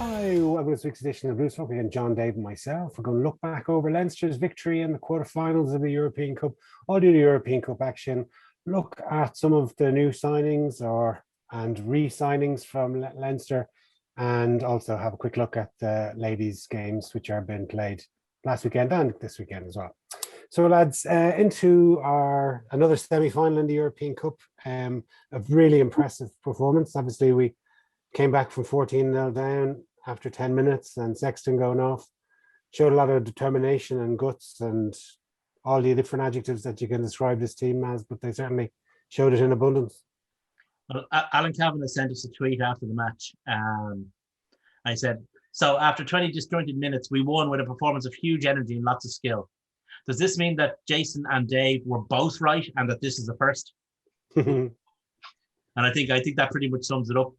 Hi, welcome to this week's edition of Blues Talk. Again, John, Dave, and myself. We're going to look back over Leinster's victory in the quarterfinals of the European Cup, all due to European Cup action. Look at some of the new signings and re-signings from Leinster, and also have a quick look at the ladies' games which are being played last weekend and this weekend as well. So, lads, into another semi-final in the European Cup. A really impressive performance. Obviously, we came back from 14-0 down after 10 minutes, and Sexton going off showed a lot of determination and guts and all the different adjectives that you can describe this team as, but they certainly showed it in abundance. Well, Alan Kavanagh sent us a tweet after the match. I said, so after 20 disjointed minutes, we won with a performance of huge energy and lots of skill. Does this mean that Jason and Dave were both right and that this is the first? And I think that pretty much sums it up.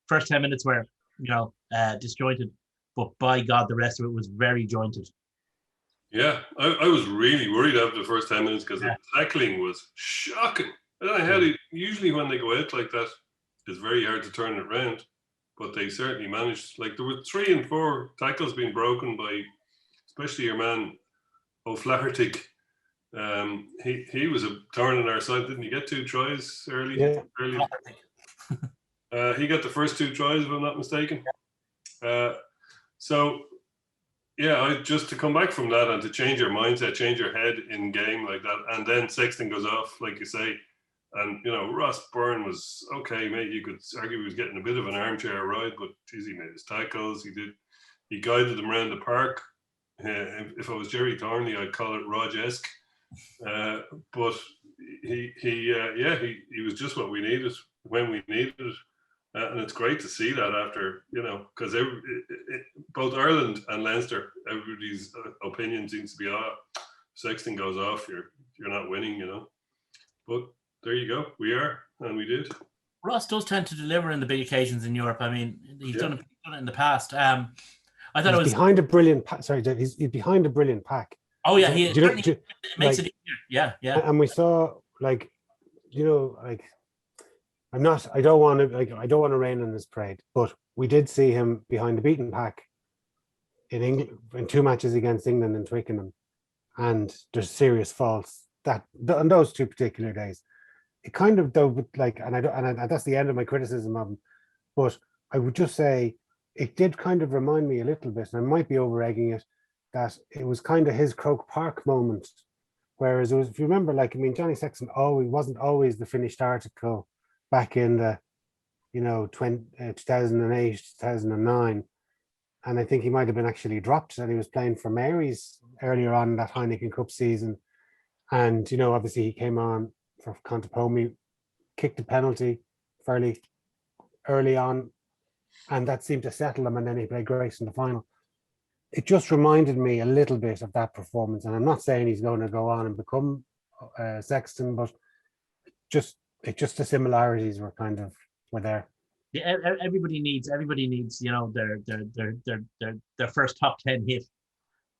First 10 minutes were, disjointed, but by God, the rest of it was very jointed. Yeah, I was really worried after the first 10 minutes because the tackling was shocking. I don't know how usually when they go out like that, it's very hard to turn it around, but they certainly managed. Like, there were 3 and 4 tackles being broken by, especially your man O'Flaherty. He was a thorn in our side. Didn't he get 2 tries early? Yeah. He got the first 2 tries, if I'm not mistaken. So, yeah, just to come back from that and to change your mindset, change your head in game like that, and then Sexton goes off, like you say, and Ross Byrne was okay, mate. You could argue he was getting a bit of an armchair ride, but geez, he made his tackles. He guided them around the park. If I was Jerry Thornley, I'd call it Rog-esque. But he was just what we needed when we needed it. And it's great to see that after, because both Ireland and Leinster, everybody's opinion seems to be, Sexton goes off, you're not winning, But there you go, we are, and we did. Ross does tend to deliver in the big occasions in Europe. I mean, he's done it in the past. I thought it was behind a brilliant pack. Sorry, Dave, he's behind a brilliant pack. Oh yeah, he makes it easier. Yeah. And we saw, I don't want to rain on his parade, but we did see him behind the beaten pack in England in 2 matches against England and Twickenham, and there's serious faults that on those 2 particular days. It kind of and that's the end of my criticism of him. But I would just say it did kind of remind me a little bit, and I might be over egging it, that it was kind of his Croke Park moment. Whereas it was, if you remember, Johnny Sexton wasn't always the finished article back in the 2008, 2009, and I think he might have been actually dropped, and he was playing for Mary's earlier on in that Heineken Cup season. And obviously he came on for Contepomi, kicked a penalty fairly early on, and that seemed to settle him, and then he played great in the final. It just reminded me a little bit of that performance, and I'm not saying he's going to go on and become Sexton, but just the similarities were there. Yeah, everybody needs their first top 10 hit,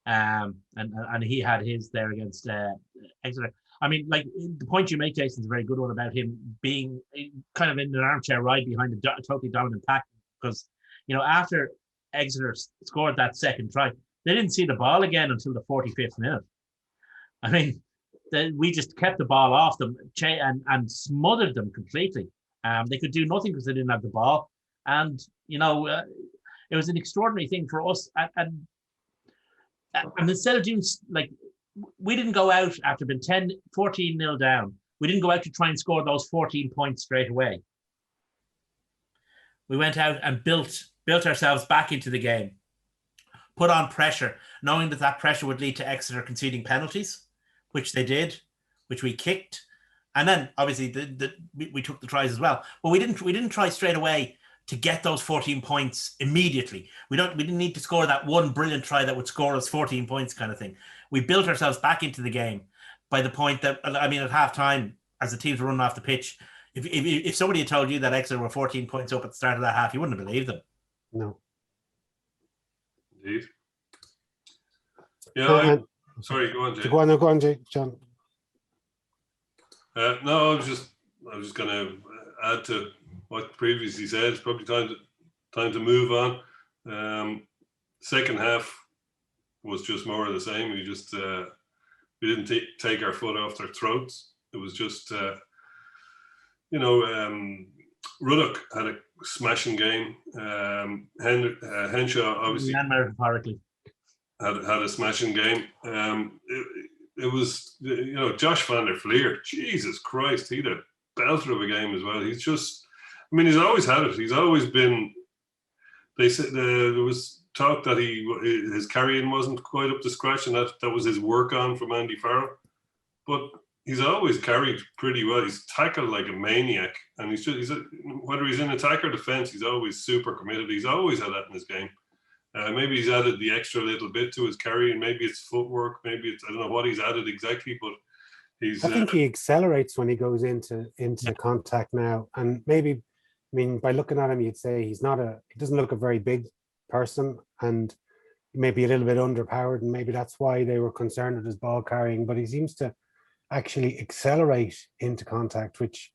and he had his there against Exeter. I mean, like, the point you make, Jason, is a very good one about him being kind of in an armchair ride behind a totally dominant pack, because after Exeter scored that second try, they didn't see the ball again until the 45th minute. I mean, we just kept the ball off them and smothered them completely. They could do nothing because they didn't have the ball. And, it was an extraordinary thing for us. And instead of doing, we didn't go out after being 14-0 down. We didn't go out to try and score those 14 points straight away. We went out and built ourselves back into the game, put on pressure, knowing that pressure would lead to Exeter conceding penalties, which they did, which we kicked, and then obviously we took the tries as well. But we didn't try straight away to get those 14 points immediately. We didn't need to score that one brilliant try that would score us 14 points kind of thing. We built ourselves back into the game by the point that, at half-time, as the teams were running off the pitch, if somebody had told you that Exeter were 14 points up at the start of that half, you wouldn't have believed them. No. Indeed. Yeah. Sorry, go on, Jay. Go on, Jay. John. No, I was just going to add to what previously said. It's probably time to move on. Second half was just more of the same. We just we didn't take our foot off their throats. It was just Ruddock had a smashing game. Henshaw obviously had a smashing game. It was Josh van der Fleer. Jesus Christ, he had a belter of a game as well. He's just, I mean, he's always had it. He's always been. They said there was talk that his carrying wasn't quite up to scratch, and that was his work on from Andy Farrell. But he's always carried pretty well. He's tackled like a maniac, and whether he's in attack or defense, he's always super committed. He's always had that in his game. Maybe he's added the extra little bit to his carrying. Maybe it's footwork. Maybe it's, I don't know what he's added exactly, but I think he accelerates when he goes into contact now, and maybe, I mean, by looking at him, you'd say he doesn't look a very big person, and maybe a little bit underpowered, and maybe that's why they were concerned with his ball carrying. But he seems to actually accelerate into contact, which,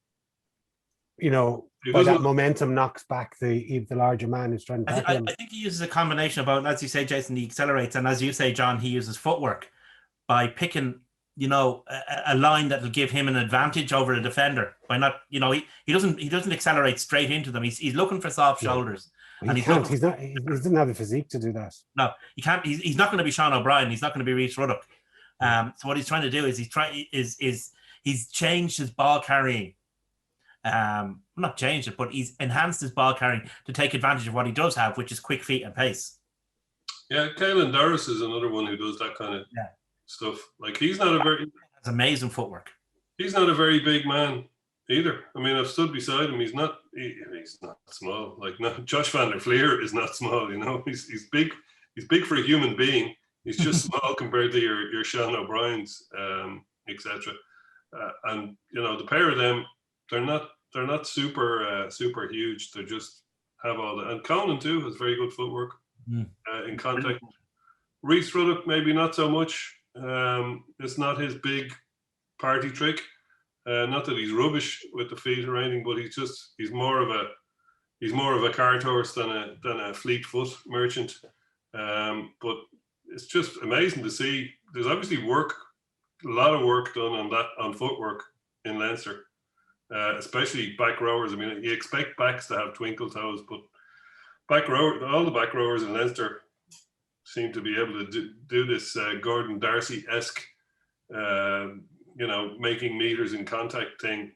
by that momentum knocks back the larger man who's trying to tackle him. I think he uses a combination about, as you say, Jason, he accelerates, and as you say, John, he uses footwork by picking, a line that will give him an advantage over a defender by not, he doesn't accelerate straight into them. He's looking for soft shoulders. And he doesn't have the physique to do that. No, he can't. He's not going to be Sean O'Brien. He's not going to be Reece Ruddock. So what he's trying to do is he's changed his ball carrying. Not changed it, but he's enhanced his ball carrying to take advantage of what he does have, which is quick feet and pace. Yeah, Caelan Doris is another one who does that kind of stuff. Like, he's not has amazing footwork. He's not a very big man either. I mean, I've stood beside him. He's not small. Like, no, Josh van der Fleer is not small. He's big. He's big for a human being. He's just small compared to your Sean O'Briens, etc. And the pair of them, they're not super huge. They just have all that. And Cronin too has very good footwork in contact. Reece Ruddock maybe not so much. It's not his big party trick. Not that he's rubbish with the feet or anything, but he's more of a cart horse than a fleet foot merchant. But it's just amazing to see. There's obviously a lot of work done on footwork in Leinster, especially back rowers. I mean, you expect backs to have twinkle toes, but all the back rowers in Leinster seem to be able to do this Gordon Darcy-esque, making meters in contact thing.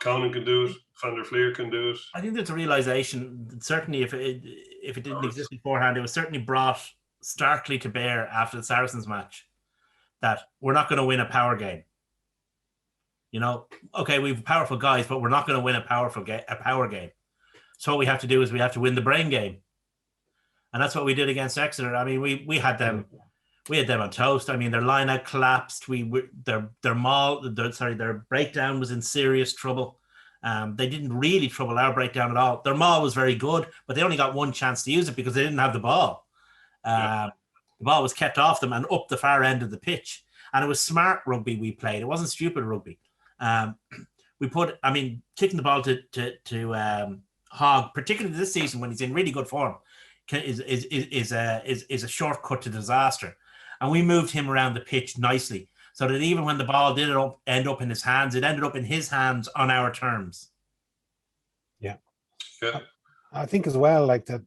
Cronin can do it. Van der Fleer can do it. I think there's a realization that certainly if it didn't exist beforehand, it was certainly brought starkly to bear after the Saracens match that we're not going to win a power game. Okay, we've powerful guys, but we're not going to win a power game. So what we have to do is we have to win the brain game, and that's what we did against Exeter. I mean, we had them on toast. I mean, their line out collapsed. Their breakdown was in serious trouble. They didn't really trouble our breakdown at all. Their maul was very good, but they only got one chance to use it because they didn't have the ball. The ball was kept off them and up the far end of the pitch. And it was smart rugby we played. It wasn't stupid rugby. Kicking the ball to Hogg, particularly this season when he's in really good form, is a shortcut to disaster. And we moved him around the pitch nicely, so that even when the ball did end up in his hands, it ended up in his hands on our terms. Yeah. I think as well, like that,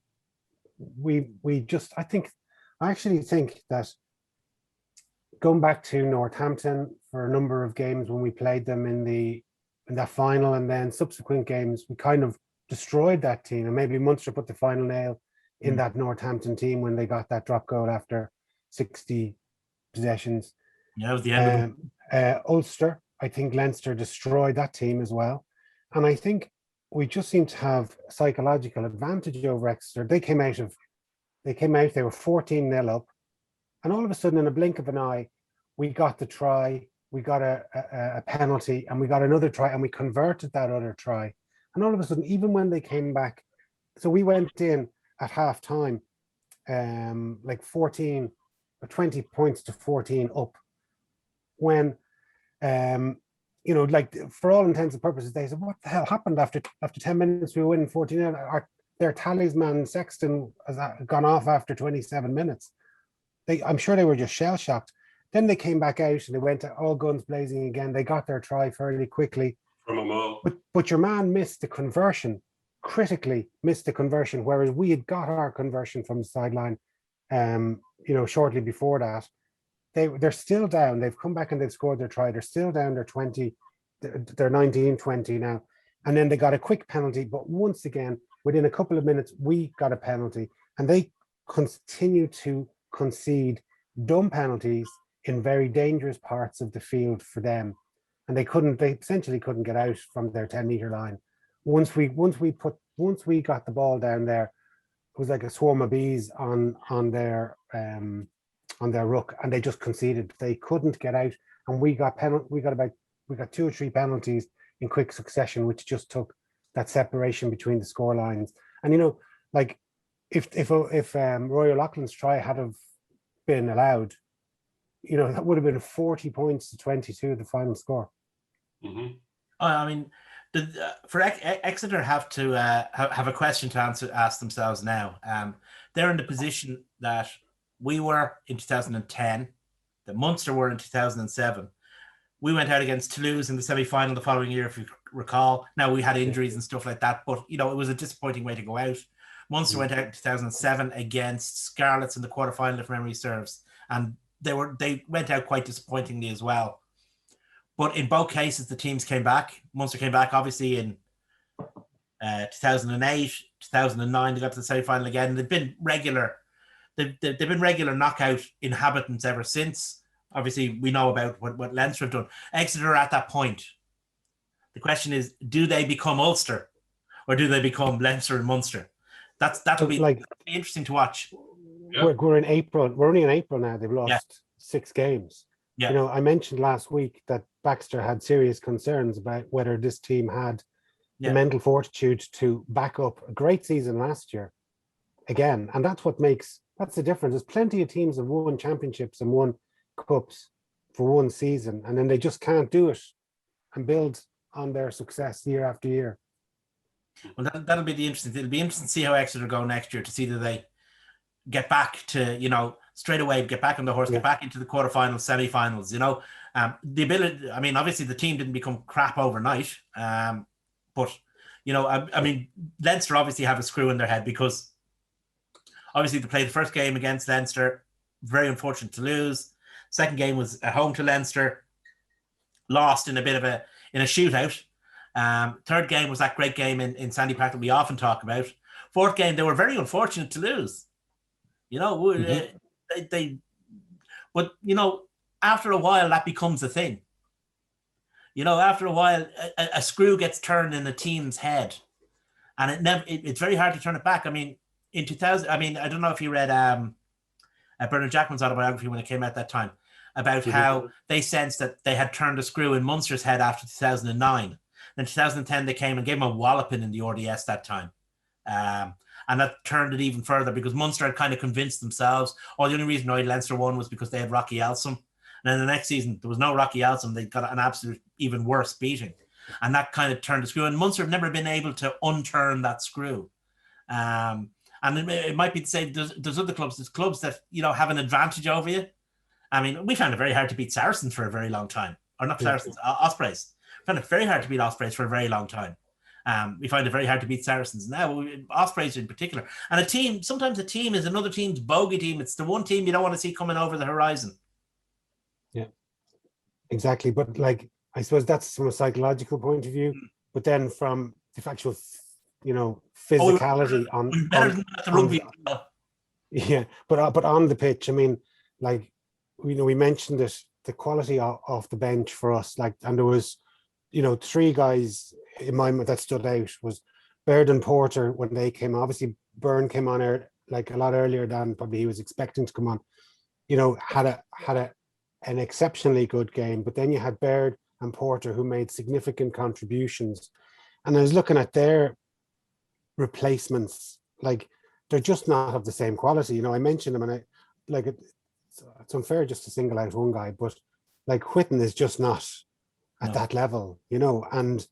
I actually think that going back to Northampton for a number of games when we played them in that final, and then subsequent games, we kind of destroyed that team. And maybe Munster put the final nail in that Northampton team when they got that drop goal after 60 possessions. Yeah, it was the end of Ulster, I think Leinster destroyed that team as well. And I think we just seem to have a psychological advantage over Exeter. They came out, they were 14-0 up. And all of a sudden, in a blink of an eye, we got the try, we got a penalty, and we got another try, and we converted that other try. And all of a sudden, even when they came back, so we went in at half time, like 14 or 20 points to 14 up. When, like for all intents and purposes, they said, what the hell happened after 10 minutes? We were winning 14. their talisman Sexton has gone off after 27 minutes. I'm sure they were just shell shocked. Then they came back out and they went all guns blazing again. They got their try fairly quickly. From a mall. But your man missed the conversion, critically missed the conversion, whereas we had got our conversion from the sideline, shortly before that. They're still down. They've come back and they've scored their try. They're still down. They're 20. They're 19-20 now. And then they got a quick penalty. But once again, within a couple of minutes, we got a penalty. And they continue to concede dumb penalties in very dangerous parts of the field for them. And they essentially couldn't get out from their 10-meter line. Once we got the ball down there, it was like a swarm of bees on their ruck, and they just conceded. They couldn't get out, and we got 2 or 3 penalties in quick succession, which just took that separation between the score lines. And if Roy O'Loughlin's try had have been allowed, that would have been 40 points to 22, the final score. Mm-hmm. I mean, for Exeter have to have a question to ask themselves now. They're in the position that we were in 2010, that Munster were in 2007. We went out against Toulouse in the semi-final the following year, if you recall. Now, we had injuries and stuff like that, but, it was a disappointing way to go out. Munster went out in 2007 against Scarlets in the quarterfinal, if memory serves, and they went out quite disappointingly as well. But in both cases, the teams came back. Munster came back, obviously, in 2008, 2009. They got to the semi-final again. They've been regular. They've been regular knockout inhabitants ever since. Obviously, we know about what Leinster have done. Exeter are at that point. The question is, do they become Ulster, or do they become Leinster and Munster? That'll be interesting to watch. Yeah. We're in April. We're only in April now. They've lost 6 games. Yeah. I mentioned last week that Baxter had serious concerns about whether this team had the mental fortitude to back up a great season last year again. And that's the difference. There's plenty of teams that won championships and won cups for one season, and then they just can't do it and build on their success year after year. Well, that'll be it'll be interesting to see how Exeter go next year, to see that they get back to, straight away, get back on the horse, get back into the quarterfinals, semi-finals, the ability, I mean, obviously the team didn't become crap overnight, but, I mean, Leinster obviously have a screw in their head, because obviously they played the first game against Leinster, very unfortunate to lose. Second game was at home to Leinster, lost in a shootout. Third game was that great game in Sandy Park that we often talk about. Fourth game, they were very unfortunate to lose. But after a while, that becomes a thing. After a while, a screw gets turned in a team's head, and it's very hard to turn it back. I mean, in 2000, I don't know if you read Bernard Jackman's autobiography when it came out that time, about how they sensed that they had turned a screw in Munster's head after 2009. In 2010, they came and gave him a walloping in the RDS that time. And that turned it even further, because Munster had kind of convinced themselves, the only reason why Leinster won was because they had Rocky Elsom. And then the next season, there was no Rocky Elsom. They got an absolute even worse beating. And that kind of turned the screw. And Munster have never been able to unturn that screw. And it might be to say there's other clubs. There's clubs that, have an advantage over you. I mean, we found it very hard to beat Saracens for a very long time. Or not Saracens, Ospreys. We found it very hard to beat Ospreys for a very long time. We find it very hard to beat Saracens now, Ospreys in particular. And sometimes a team is another team's bogey team. It's the one team you don't want to see coming over the horizon. Yeah, exactly. But I suppose that's from a psychological point of view. But then from the actual, physicality but on the pitch, I mean, we mentioned it, the quality off the bench for us, and there was, 3 guys in my mind that stood out was Baird and Porter when they came. Obviously, Byrne came on a lot earlier than probably he was expecting to come on. Had an exceptionally good game, but then you had Baird and Porter who made significant contributions. And I was looking at their replacements, they're just not of the same quality. I mentioned them, and it's unfair just to single out one guy, but Whitten is just not at that level, and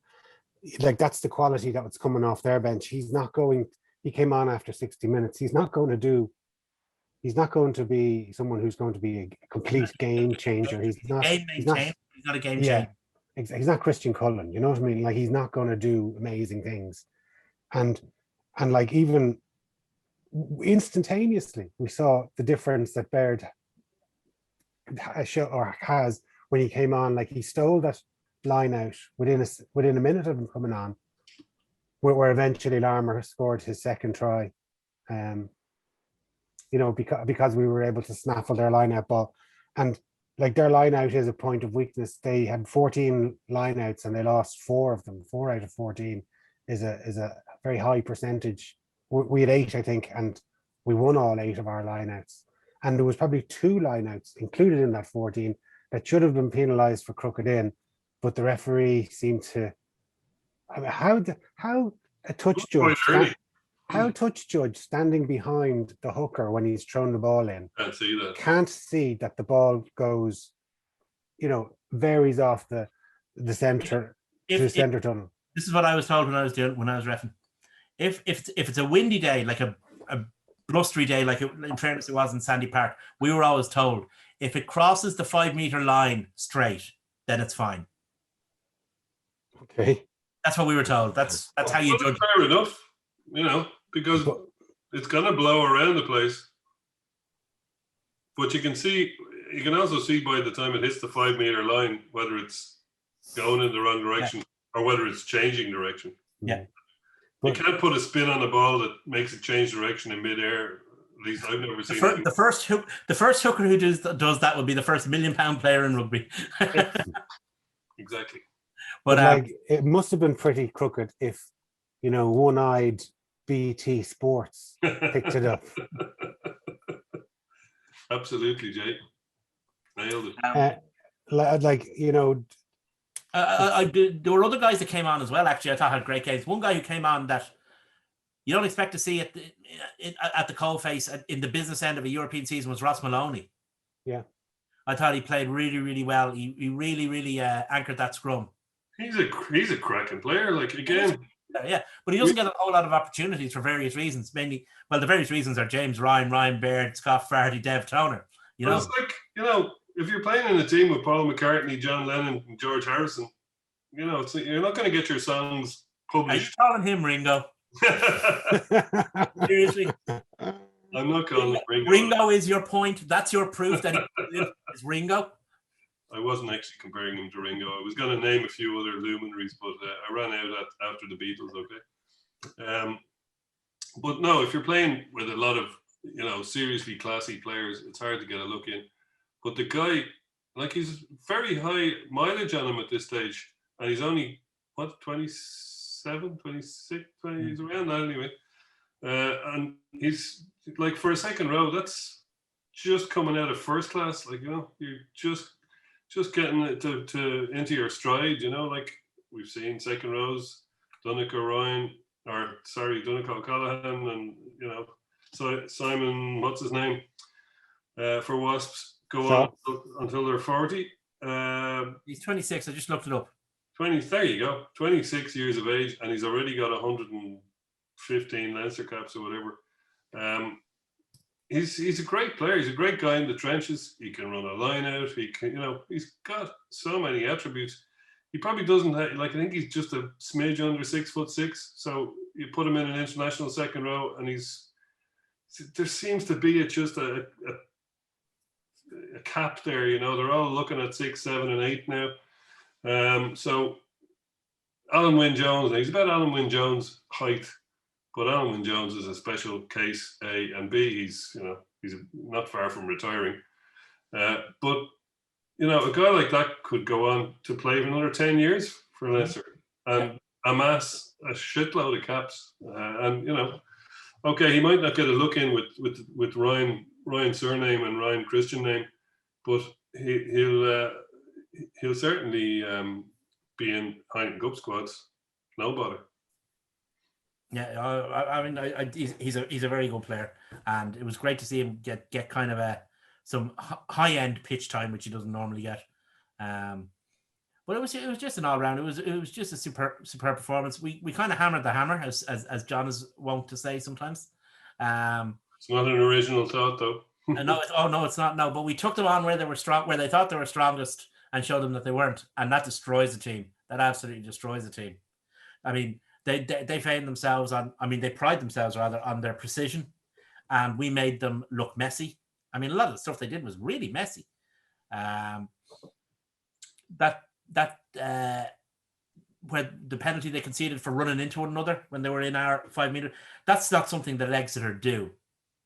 that's the quality that was coming off their bench. He's not going, he came on after 60 minutes. He's not going to be someone who's going to be a complete game changer. He's not a game changer. He's not Christian Cullen, you know what I mean? Like, he's not going to do amazing things. And like, even instantaneously, we saw the difference that Baird has when he came on. Like, he stole that line out within a minute of him coming on, where eventually Larmour scored his second try. You know, because we were able to snaffle their line out ball. And like, their line out is a point of weakness. They had 14 line outs and they lost 4 of them. 4 out of 14 is a very high percentage. We had 8, I think, and we won all 8 of our line outs. And there was probably 2 line outs included in that 14 that should have been penalised for crooked in, but the referee seemed to. I mean, how a touch judge. How touch judge standing behind the hooker when he's thrown the ball in can't see that the ball goes, you know, varies off the center to the center tunnel. This is what I was told when I was reffing. If it's a windy day, like a blustery day, like in fairness it was in Sandy Park, we were always told if it crosses the 5 meter line straight, then it's fine. Okay, that's what we were told. That's how you judge. Fair enough, you know. Because it's going to blow around the place. But you can also see by the time it hits the 5 meter line, whether it's going in the wrong direction or whether it's changing direction. Yeah. You can't put a spin on the ball that makes it change direction in midair. At least I've never seen it. The first hooker who does that would be the first £1 million player in rugby. Exactly. But like, it must have been pretty crooked if, you know, one-eyed BT Sports picked it up. Absolutely, Jay. Nailed it. Like, you know, there were other guys that came on as well. Actually, I thought had great games. One guy who came on that you don't expect to see at the coalface in the business end of a European season was Russ Maloney. Yeah, I thought he played really, really well. He really anchored that scrum. He's a cracking player. Like, again. Yeah, but he doesn't get a whole lot of opportunities for various reasons. Mainly, well, the various reasons are James Ryan Baird, Scott Farty, Dev Toner. You know, it's like, you know, if you're playing in a team with Paul McCartney, John Lennon, and George Harrison, you know, you're not going to get your songs published. Are you calling him Ringo? Seriously, I'm not calling him Ringo. Ringo is your point. That's your proof that he is Ringo. I wasn't actually comparing him to Ringo. I was going to name a few other luminaries, but I ran out after the Beatles. Okay, but no, if you're playing with a lot of, you know, seriously classy players, it's hard to get a look in. But the guy, like, he's very high mileage on him at this stage, and he's only 27, 26, 20, he's around that anyway. And he's like, for a second row, that's just coming out of first class. Like, you know, you're just getting it to into your stride, you know, like we've seen second rows, Donnacha O'Callaghan, and, you know, so Simon, what's his name, for Wasps, go on until they're 40. He's 26. I just looked it up. 20. There you go. 26 years of age, and he's already got 115 Leinster caps or whatever. He's a great player. He's a great guy in the trenches. He can run a line out. He can, you know, he's got so many attributes. He probably doesn't have, like, I think he's just a smidge under 6'6". So you put him in an international second row, and there seems to be just a cap there. You know, they're all looking at 6, 7, and 8 now. So Alan Wynne Jones, he's about Alan Wynne Jones' height. But Alan Wynne Jones is a special case, A, and B, he's not far from retiring. But, you know, a guy like that could go on to play for another 10 years for Leicester and amass a shitload of caps. And, you know, okay, he might not get a look in with Ryan surname and Ryan Christian name, but he'll certainly be in Heineken Cup squads. No bother. Yeah, I mean, he's a very good player, and it was great to see him get kind of some high end pitch time, which he doesn't normally get. But it was just an all round. It was just a superb performance. We kind of hammered the hammer, as John is wont to say sometimes. It's not an original thought, though. No, it's not. No, but we took them on where they were strong, where they thought they were strongest, and showed them that they weren't, and that destroys the team. That absolutely destroys the team. I mean, they found themselves on. I mean, they pride themselves rather on their precision, and we made them look messy. I mean, a lot of the stuff they did was really messy. Where the penalty they conceded for running into one another when they were in our 5 meter, that's not something that Exeter do.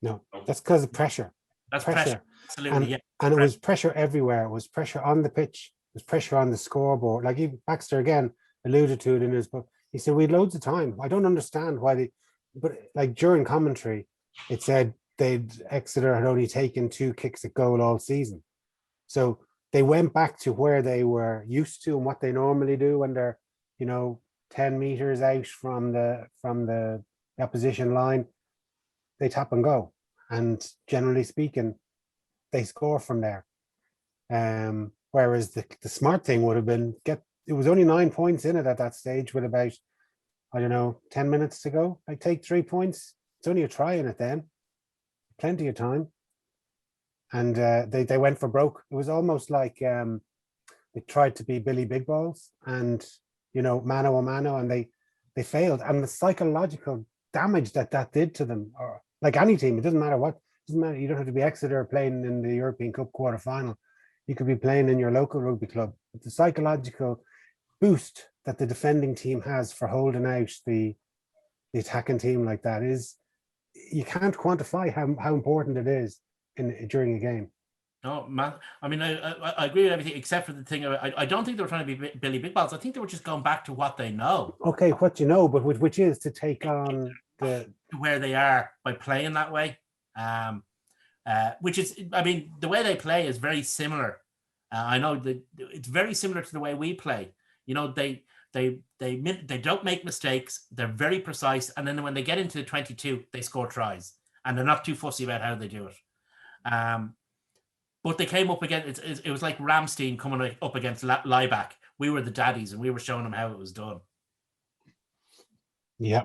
No, that's because of pressure. That's pressure. Absolutely, and, yeah. And it was pressure everywhere. It was pressure on the pitch. It was pressure on the scoreboard. Like even Baxter again alluded to it in his book. He said, we had loads of time. I don't understand why but like during commentary, it said Exeter had only taken 2 kicks at goal all season. So they went back to where they were used to and what they normally do when they're, 10 meters out from the opposition line. They tap and go. And generally speaking, they score from there. Whereas the smart thing would have been it was only 9 points in it at that stage with about, 10 minutes to go. Like take 3 points. It's only a try in it then. Plenty of time. And they went for broke. It was almost like they tried to be Billy Big Balls and, mano a mano, and they failed. And the psychological damage that did to them, or like any team, it doesn't matter what, you don't have to be Exeter playing in the European Cup quarterfinal. You could be playing in your local rugby club. But the psychological boost that the defending team has for holding out the attacking team like that is, you can't quantify how important it is during a game. No, man. I mean, I agree with everything except for the thing. I don't think they were trying to be Billy Big Balls. I think they were just going back to what they know. Okay, what you know, but which is to take on where they are by playing that way. Which is, I mean, the way they play is very similar. I know that it's very similar to the way we play. They don't make mistakes. They're very precise, and then when they get into the 22, they score tries, and they're not too fussy about how they do it. But they came up against it was like Ramstein coming up against Lieback. We were the daddies, and we were showing them how it was done. Yeah,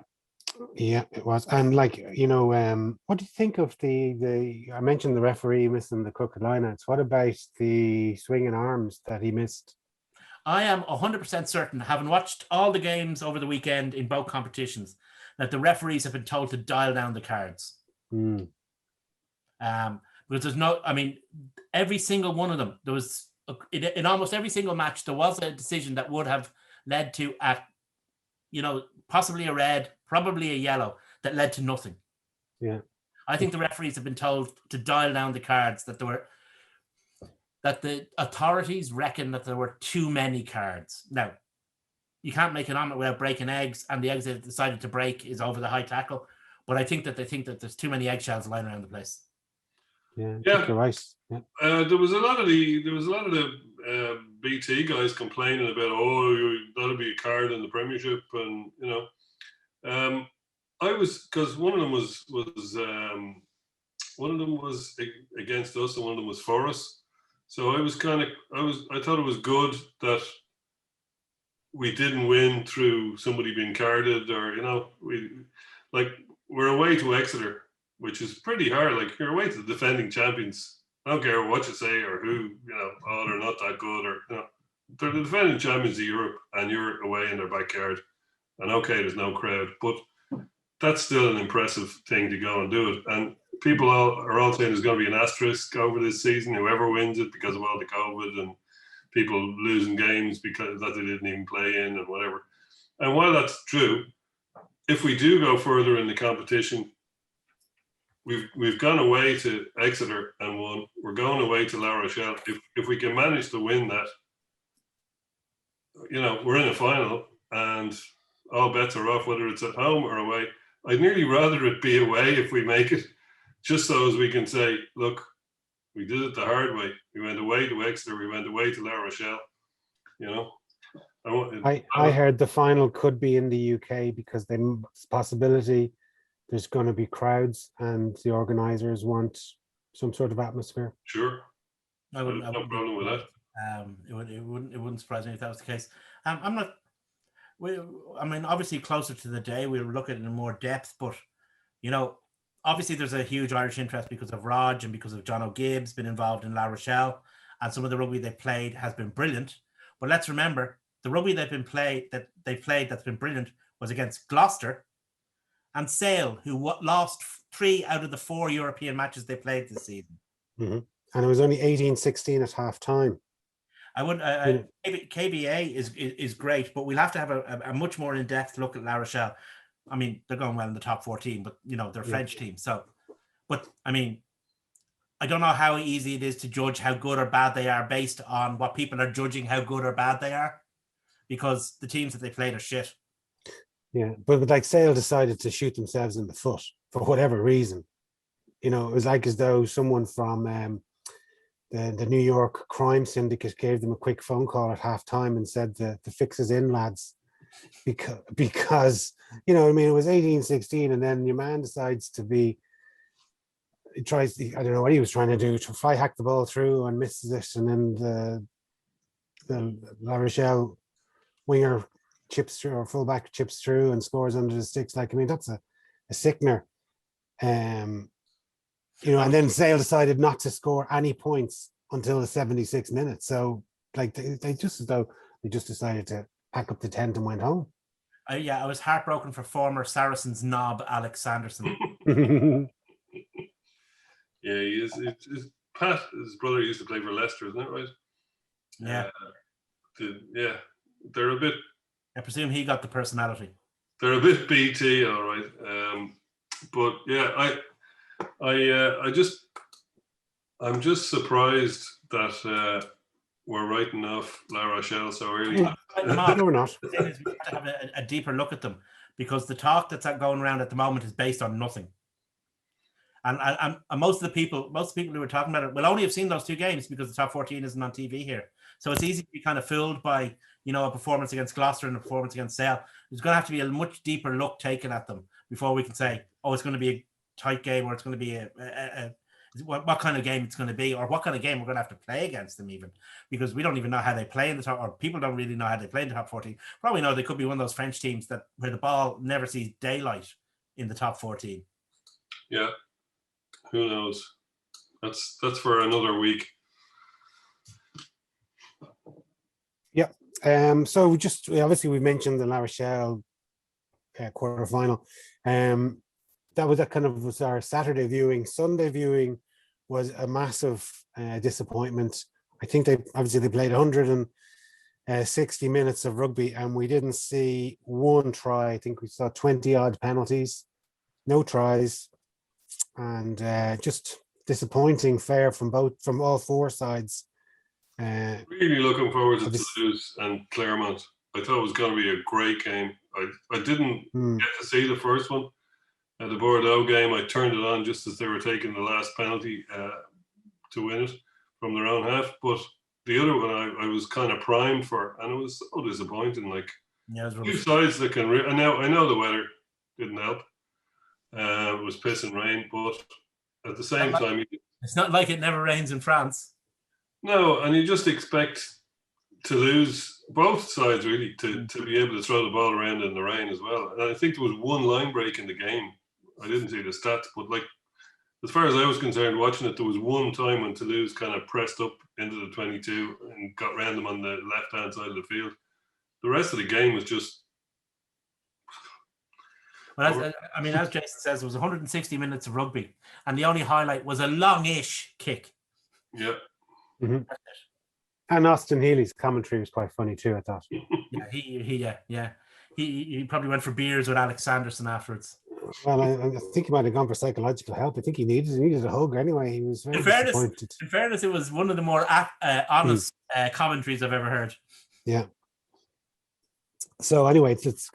it was. And like, what do you think of the I mentioned the referee missing the crooked lineouts. What about the swinging arms that he missed? I am 100% certain, having watched all the games over the weekend in both competitions, that the referees have been told to dial down the cards. Because there's every single one of them, there was, in almost every single match, there was a decision that would have led to possibly a red, probably a yellow, that led to nothing. Yeah. I think the referees have been told to dial down the cards, that the authorities reckon that there were too many cards. Now, you can't make an omelet without breaking eggs, and the eggs they've decided to break is over the high tackle. But I think that they think that there's too many eggshells lying around the place. Yeah. You're right. Yeah. There was a lot of the BT guys complaining about, that'll be a card in the Premiership, and I was, because one of them was against us and one of them was for us. So I thought it was good that we didn't win through somebody being carded, or we're away to Exeter, which is pretty hard. Like, you're away to the defending champions. I don't care what you say or who, they're not that good, or they're the defending champions of Europe, and you're away in their backyard. And okay, there's no crowd, but that's still an impressive thing to go and do it. And people are all saying there's going to be an asterisk over this season, whoever wins it, because of all the COVID and people losing games because that they didn't even play in and whatever. And while that's true, if we do go further in the competition, we've gone away to Exeter and won. We're going away to La Rochelle. If we can manage to win that, we're in a final and all bets are off, whether it's at home or away. I'd nearly rather it be away if we make it, just so as we can say, look, we did it the hard way. We went away to Exeter. We went away to La Rochelle. I heard the final could be in the UK because there's a possibility there's going to be crowds and the organisers want some sort of atmosphere. Sure. No problem with that. It wouldn't surprise me if that was the case. I'm not. I mean, obviously, closer to the day, we'll look at it in more depth. But obviously, there's a huge Irish interest because of Rog and because of John O'Gibbs been involved in La Rochelle, and some of the rugby they played has been brilliant. But let's remember, the rugby they played that's been brilliant was against Gloucester and Sale, who lost 3 out of the 4 European matches they played this season. Mm-hmm. And it was only 18-16 at half time. I would. KBA is great, but we'll have to have a much more in-depth look at La Rochelle. I mean, they're going well in the top 14, but they're a French team. So, but I mean, I don't know how easy it is to judge how good or bad they are based on what people are judging how good or bad they are, because the teams that they played are shit. Yeah, but like Sale decided to shoot themselves in the foot for whatever reason. It was like as though someone from the New York crime syndicate gave them a quick phone call at halftime and said the fix is in, lads, because it was 18-16, and then your man decides I don't know what he was trying to do, to fly hack the ball through and misses it, and then the La Rochelle winger chips through, or fullback chips through and scores under the sticks. That's a sickener. And then Sale decided not to score any points until the 76 minutes. So they just decided to pack up the tent and went home. I was heartbroken for former Saracens knob Alex Sanderson. Yeah, he is. Pat, his brother, used to play for Leicester, isn't it right? Yeah. They're a bit. I presume he got the personality. They're a bit BT, all right. But yeah, I'm just surprised that we're writing off La Rochelle so early. No, we're not. The thing is, we have to have a deeper look at them, because the talk that's going around at the moment is based on nothing. And most of the people who were talking about it will only have seen those 2 games because the top 14 isn't on TV here. So it's easy to be kind of fooled by a performance against Gloucester and a performance against Sale. There's going to have to be a much deeper look taken at them before we can say, oh, it's going to be a tight game, or it's going to be what kind of game it's going to be, or what kind of game we're going to have to play against them, even, because we don't even know how they play in the top, or people don't really know how they play in the top 14. Probably know they could be one of those French teams where the ball never sees daylight in the top 14. Yeah, who knows? That's for another week. Yeah. So obviously we mentioned the La Rochelle quarterfinal. That was our Saturday viewing. Sunday viewing was a massive disappointment. I think they played 160 minutes of rugby, and we didn't see one try. I think we saw 20 odd penalties, no tries, and just disappointing fare from all 4 sides. Really looking forward to Toulouse and Claremont. I thought it was going to be a great game. I didn't get to see the first one. At the Bordeaux game, I turned it on just as they were taking the last penalty to win it from their own half. But the other one I was kind of primed for, and it was so disappointing. Yeah, it was 2 sides that can. And now I know the weather didn't help. It was piss and rain, but at the same time, it's not like it never rains in France. No, and you just expect to lose both sides really to be able to throw the ball around in the rain as well. And I think there was one line break in the game. I didn't see the stats, but as far as I was concerned, watching it, there was one time when Toulouse kind of pressed up into the 22 and got round them on the left-hand side of the field. The rest of the game was just... Well, as Jason says, it was 160 minutes of rugby, and the only highlight was a long-ish kick. Yeah. Mm-hmm. And Austin Healy's commentary was quite funny too, I thought. He probably went for beers with Alex Sanderson afterwards. Well, I think he might have gone for psychological help. I think he needed a hug anyway. He was very disappointed. In fairness, it was one of the more honest commentaries I've ever heard. Yeah. So anyway, it's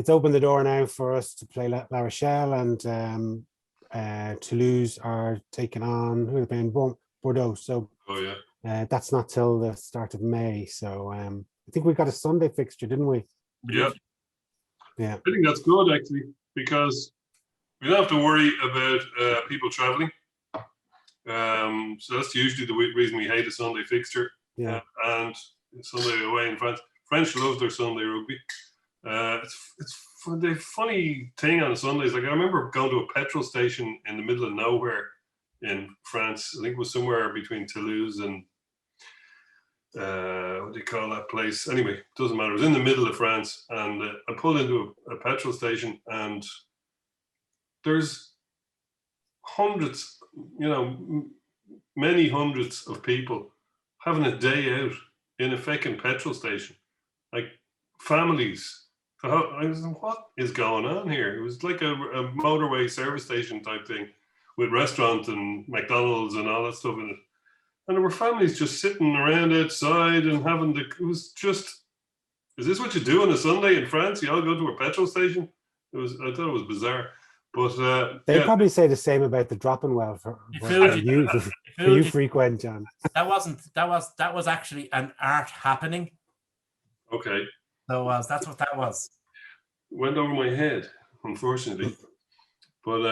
opened the door now for us to play La Rochelle, and Toulouse are taking on, who are they playing? Bordeaux. So that's not till the start of May. So I think we got a Sunday fixture, didn't we? Yeah. Yeah. I think that's good actually, because we don't have to worry about people traveling. So that's usually the reason we hate a Sunday fixture. Yeah. And Sunday away in France. French love their Sunday rugby. It's the funny thing on Sundays. Like I remember going to a petrol station in the middle of nowhere in France. I think it was somewhere between Toulouse and what do you call that place? Anyway, doesn't matter. It was in the middle of France, and I pulled into a petrol station, and there's hundreds, many hundreds of people having a day out in a fucking petrol station, like families. I was like, what is going on here? It was like a motorway service station type thing with restaurant and McDonald's and all that stuff in it. And there were families just sitting around outside and it was just, is this what you do on a Sunday in France? You all go to a petrol station? I thought it was bizarre. But they probably say the same about the dropping well for you frequent, John. That was actually an art happening. Okay. So that's what that was. Went over my head, unfortunately. But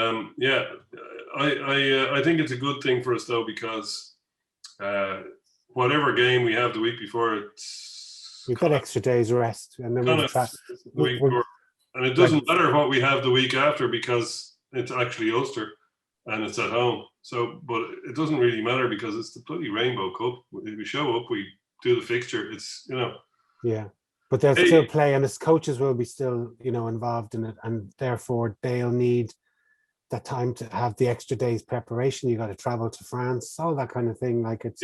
I think it's a good thing for us though, because whatever game we have the week before, we've got extra days rest, and then and it doesn't matter what we have the week after because it's actually Ulster and it's at home. So, but it doesn't really matter because it's the bloody Rainbow Cup. If we show up, we do the fixture. It's Yeah, but they'll still play, and as coaches will be still involved in it, and therefore they'll need that time to have the extra days preparation. You got to travel to France, all that kind of thing. Like it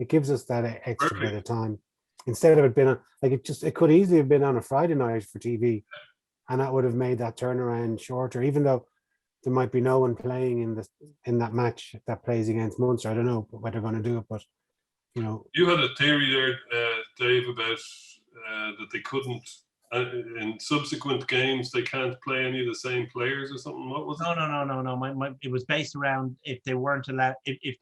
gives us that extra bit of time instead of it being it could easily have been on a Friday night for TV, and that would have made that turnaround shorter. Even though there might be no one playing in that match that plays against Munster, I don't know what they're going to do it, but you had a theory there, Dave, about that they couldn't. In subsequent games, they can't play any of the same players or something. What was it? No. It was based around if they weren't allowed, if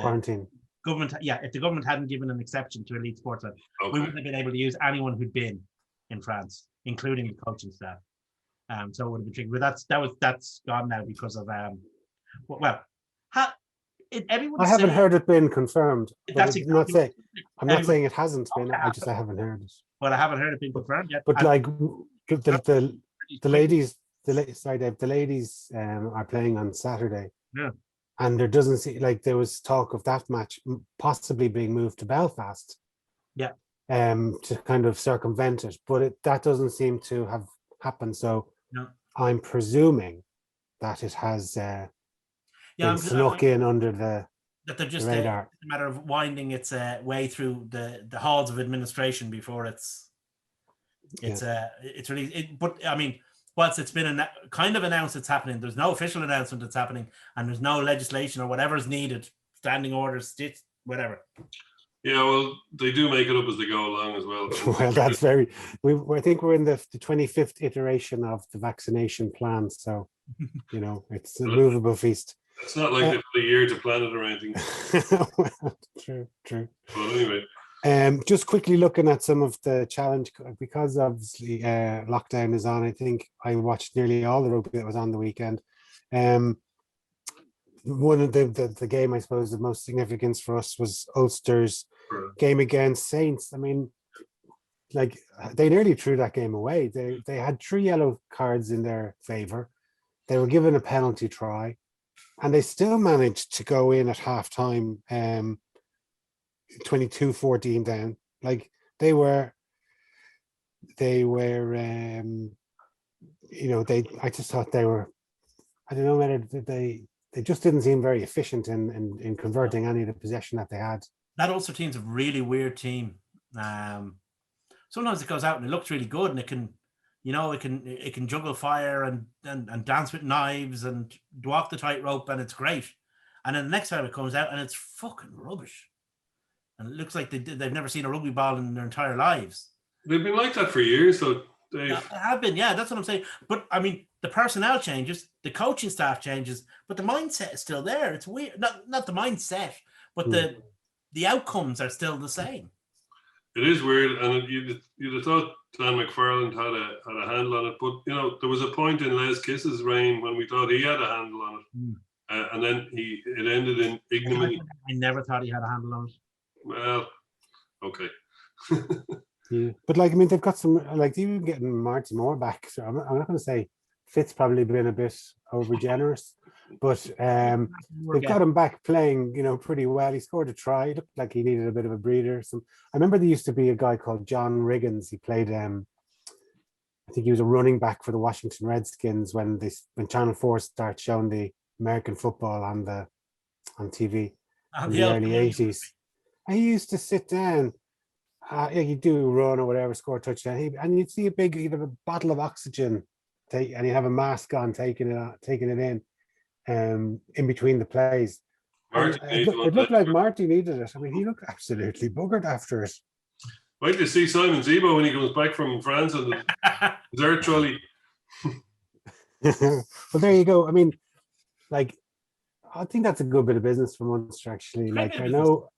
quarantine government. Yeah, if the government hadn't given an exception to elite sports, we wouldn't have been able to use anyone who'd been in France, including the coaching staff. So it would have been tricky. But that's gone now because of I haven't heard it been confirmed. That's exactly I'm not saying it hasn't been. I haven't heard it. Well, I haven't heard it being confirmed yet. But the ladies, Dave, the ladies are playing on Saturday. Yeah. And there doesn't seem like there was talk of that match possibly being moved to Belfast. Yeah. To kind of circumvent it, but that doesn't seem to have happened. So I'm presuming that it has. Been snuck in under the they're just radar. It's a matter of winding its way through the halls of administration before it's really. But I mean, once it's been kind of announced it's happening, there's no official announcement it's happening, and there's no legislation or whatever is needed, standing orders, whatever. Yeah, well, they do make it up as they go along as well. Well, that's very. I think we're in the 25th iteration of the vaccination plan, so it's a movable feast. It's not like they've got a year to plan it or anything. Well, true. But anyway. Just quickly looking at some of the challenge, because obviously lockdown is on. I think I watched nearly all the rugby that was on the weekend. One of the game, I suppose, the most significance for us was Ulster's game against Saints. I mean, like they nearly threw that game away. They had 3 yellow cards in their favor. They were given a penalty try, and they still managed to go in at halftime 22-14 down. Like I just thought they were, I don't know whether they just didn't seem very efficient in converting any of the possession that they had. That Ulster team's a really weird team. Sometimes it goes out and it looks really good, and it can juggle fire and dance with knives and walk the tightrope, and it's great. And then the next time it comes out and it's fucking rubbish. And it looks like they've never seen a rugby ball in their entire lives. They've been like that for years, so they have been, yeah, that's what I'm saying. But I mean, the personnel changes, the coaching staff changes, but the mindset is still there. It's weird. Not the mindset, but the outcomes are still the same. It is weird, and you'd have thought Dan McFarland had a handle on it, but there was a point in Les Kiss's reign when we thought he had a handle on it. and then it ended in ignominy. I never thought he had a handle on it. Well, okay. Yeah, but like I mean, they've got some like even getting Marty Moore back. So I'm not going to say Fitt's probably been a bit over generous, but they've got him back playing, pretty well. He scored a try. It looked like he needed a bit of a breather. I remember there used to be a guy called John Riggins. He played. I think he was a running back for the Washington Redskins when Channel 4 started showing the American football on TV in the early 80s. And he used to sit down. You do run or whatever, score a touchdown, and you'd see he'd have a bottle of oxygen, and he'd have a mask on, taking it in between the plays. It looked like Marty needed it. I mean, he looked absolutely buggered after it. Wait to see Simon Zebo when he comes back from France on the dessert trolley. Well, there you go. I mean, like, I think that's a good bit of business for Munster, actually. Like, I know.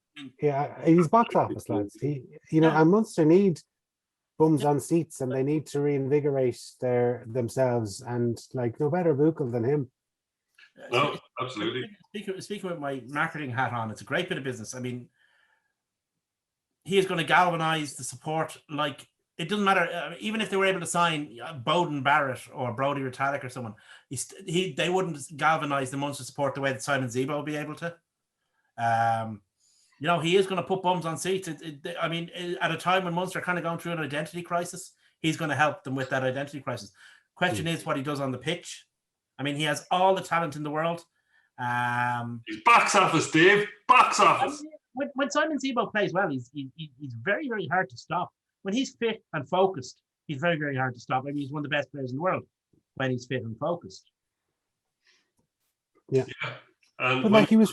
Yeah, he's box office, lads. And Munster need bums on seats, and they need to reinvigorate themselves. And like, no better Buchel than him. No, absolutely. Speaking with my marketing hat on, it's a great bit of business. I mean, he is going to galvanize the support. Like, it doesn't matter, even if they were able to sign Bowden Barrett or Brodie Retallick or someone, they wouldn't galvanize the Munster support the way that Simon Zebo would be able to. He is going to put bums on seats. I mean, at a time when Munster are kind of going through an identity crisis, he's going to help them with that identity crisis. Question is what he does on the pitch. I mean, he has all the talent in the world. He's box office, Dave. Box office. When Simon Zebo plays well, he's very, very hard to stop. When he's fit and focused, he's very, very hard to stop. I mean, he's one of the best players in the world when he's fit and focused. Yeah. But like we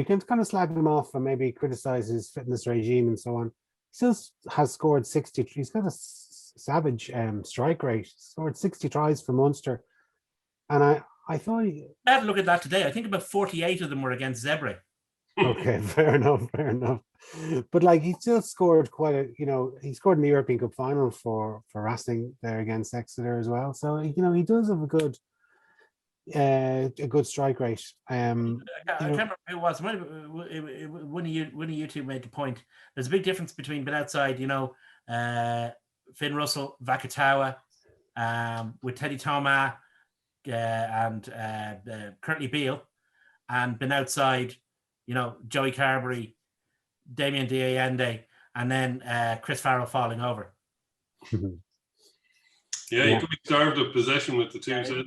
can kind of slag him off and maybe criticize his fitness regime and so on. He still has scored 60. He's got a savage strike rate. Scored 60 tries for Munster, and I thought I had to look at that today. I think about 48 of them were against Zebre. Okay, fair enough. But like, he still scored he scored in the European Cup final for Racing there against Exeter as well. So he does have a good strike rate. I can't remember who it was. One of you two made the point. There's a big difference between being outside, Finn Russell, Vakatawa, with Teddy Thomas and Curtly Beale, and been outside, Joey Carberry, Damien Diende, and then Chris Farrell falling over. Yeah, he could be starved of possession with the two centres.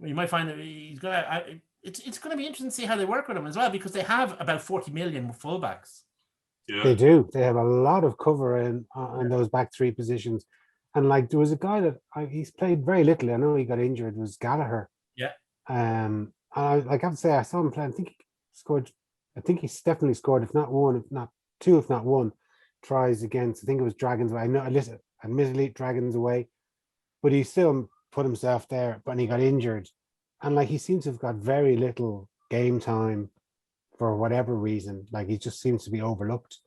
You might find that he's gonna. It's going to be interesting to see how they work with him as well, because they have about 40 million fullbacks. Yeah, they do. They have a lot of cover in those back three positions, and like there was a guy that he's played very little. I know he got injured. Was Gallagher? Yeah. I have to say I saw him play. I think he scored. I think he's definitely scored, if not one, if not two, if not one, tries against. I think it was Dragons away. I know, admittedly, Dragons away. But he still put himself there, but he got injured. And like, he seems to have got very little game time for whatever reason. Like, he just seems to be overlooked.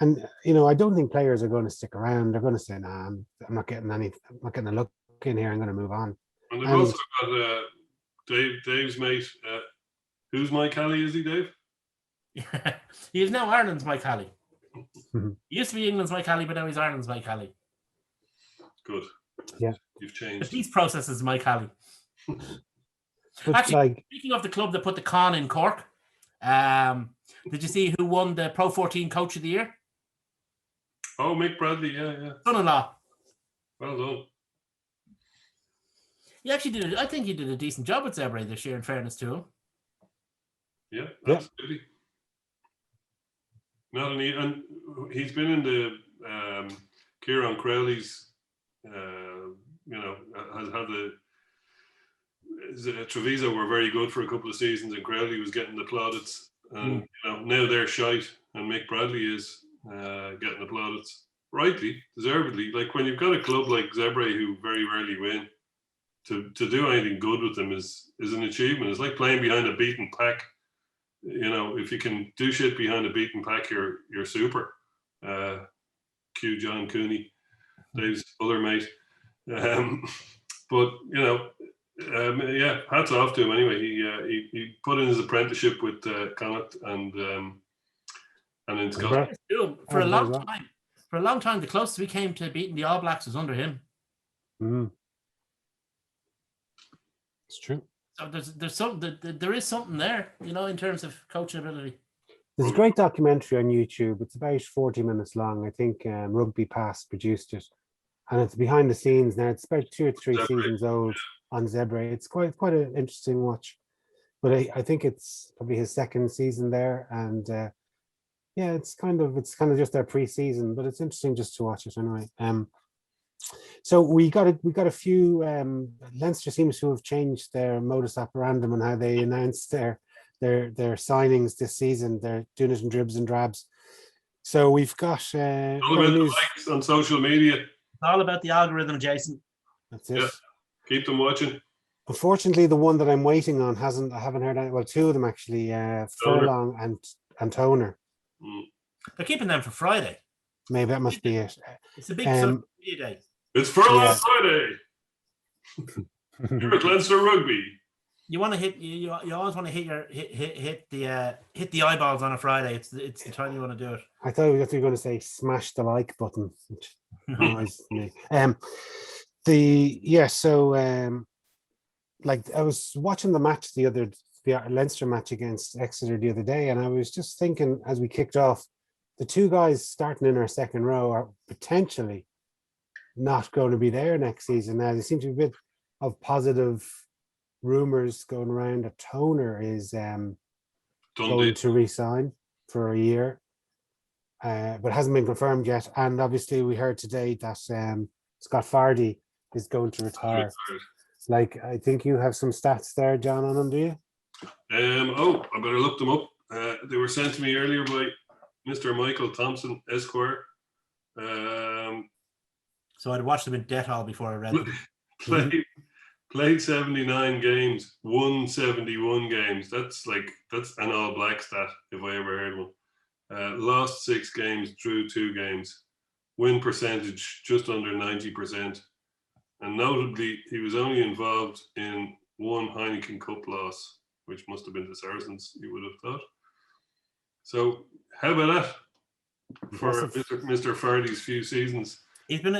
And, I don't think players are going to stick around. They're going to say, nah, I'm not getting a look in here. I'm going to move on. And they've also got Dave's mate. Who's Mike Halley, is he, Dave? He is now Ireland's Mike Halley. He used to be England's Mike Halley, but now he's Ireland's Mike Halley. Good. Yeah. You've changed. The peace process is Mike Halley. But actually, speaking of the club that put the con in Cork, did you see who won the Pro 14 Coach of the Year? Oh, Mick Bradley, yeah. Son-in-law. Well done. He actually did I think he did a decent job with Zebre this year, in fairness to him. Yeah, absolutely. And he's been in the Kieran Crowley's. Has had Treviso were very good for a couple of seasons, and Crowley was getting the plaudits. And now they're shite, and Mick Bradley is getting the plaudits, rightly, deservedly. Like, when you've got a club like Zebre who very rarely win, to do anything good with them is an achievement. It's like playing behind a beaten pack. If you can do shit behind a beaten pack, you're super. Cue John Cooney, Dave's other mate. But Yeah, hats off to him. Anyway, he put in his apprenticeship with Connacht and in Scotland. For a long time. For a long time, the closest we came to beating the All Blacks was under him. It's true. So there is something there, in terms of coaching ability. There's a great documentary on YouTube. It's about 40 minutes long. I think Rugby Pass produced it, and it's behind the scenes now. It's about 2 or 3 seasons old on Zebra. It's quite an interesting watch. But I think it's probably his second season there, and yeah, it's kind of just their pre-season, but it's interesting just to watch it anyway. So we got a few. Leinster seems to have changed their modus operandum and how they announced their signings this season. They're doing it in dribs and drabs. So we've got all about the likes on social media. It's all about the algorithm, Jason. That's it. Yeah. Keep them watching. Unfortunately, the one that I'm waiting on I haven't heard any. Well, 2 of them actually, Furlong and Toner. They're keeping them for Friday. Maybe that must be it. It's a big social media day. It's Furlong Friday. You're at Leinster Rugby. You want to hit. You always want to hit the eyeballs on a Friday. It's the time you want to do it. I thought you were going to say smash the like button. Which annoys me. Like I was watching the match the Leinster match against Exeter the other day, and I was just thinking as we kicked off, the 2 guys starting in our second row are potentially not going to be there next season. Now there seems to be a bit of positive rumors going around that Toner is going to resign for a year, but hasn't been confirmed yet. And obviously we heard today that Scott Fardy is going to retire. Like, I think you have some stats there, John, on him, do you? I better look them up. They were sent to me earlier by Mr. Michael Thompson, Esquire. So I'd watched them in debt hall before I read them. Played 79 games, won 71 games. That's an All Black stat if I ever heard one. Lost 6 games, drew 2 games. Win percentage just under 90%. And notably, he was only involved in 1 Heineken Cup loss, which must have been the Saracens, you would have thought. So how about that for Mr. Fardy's few seasons? He's been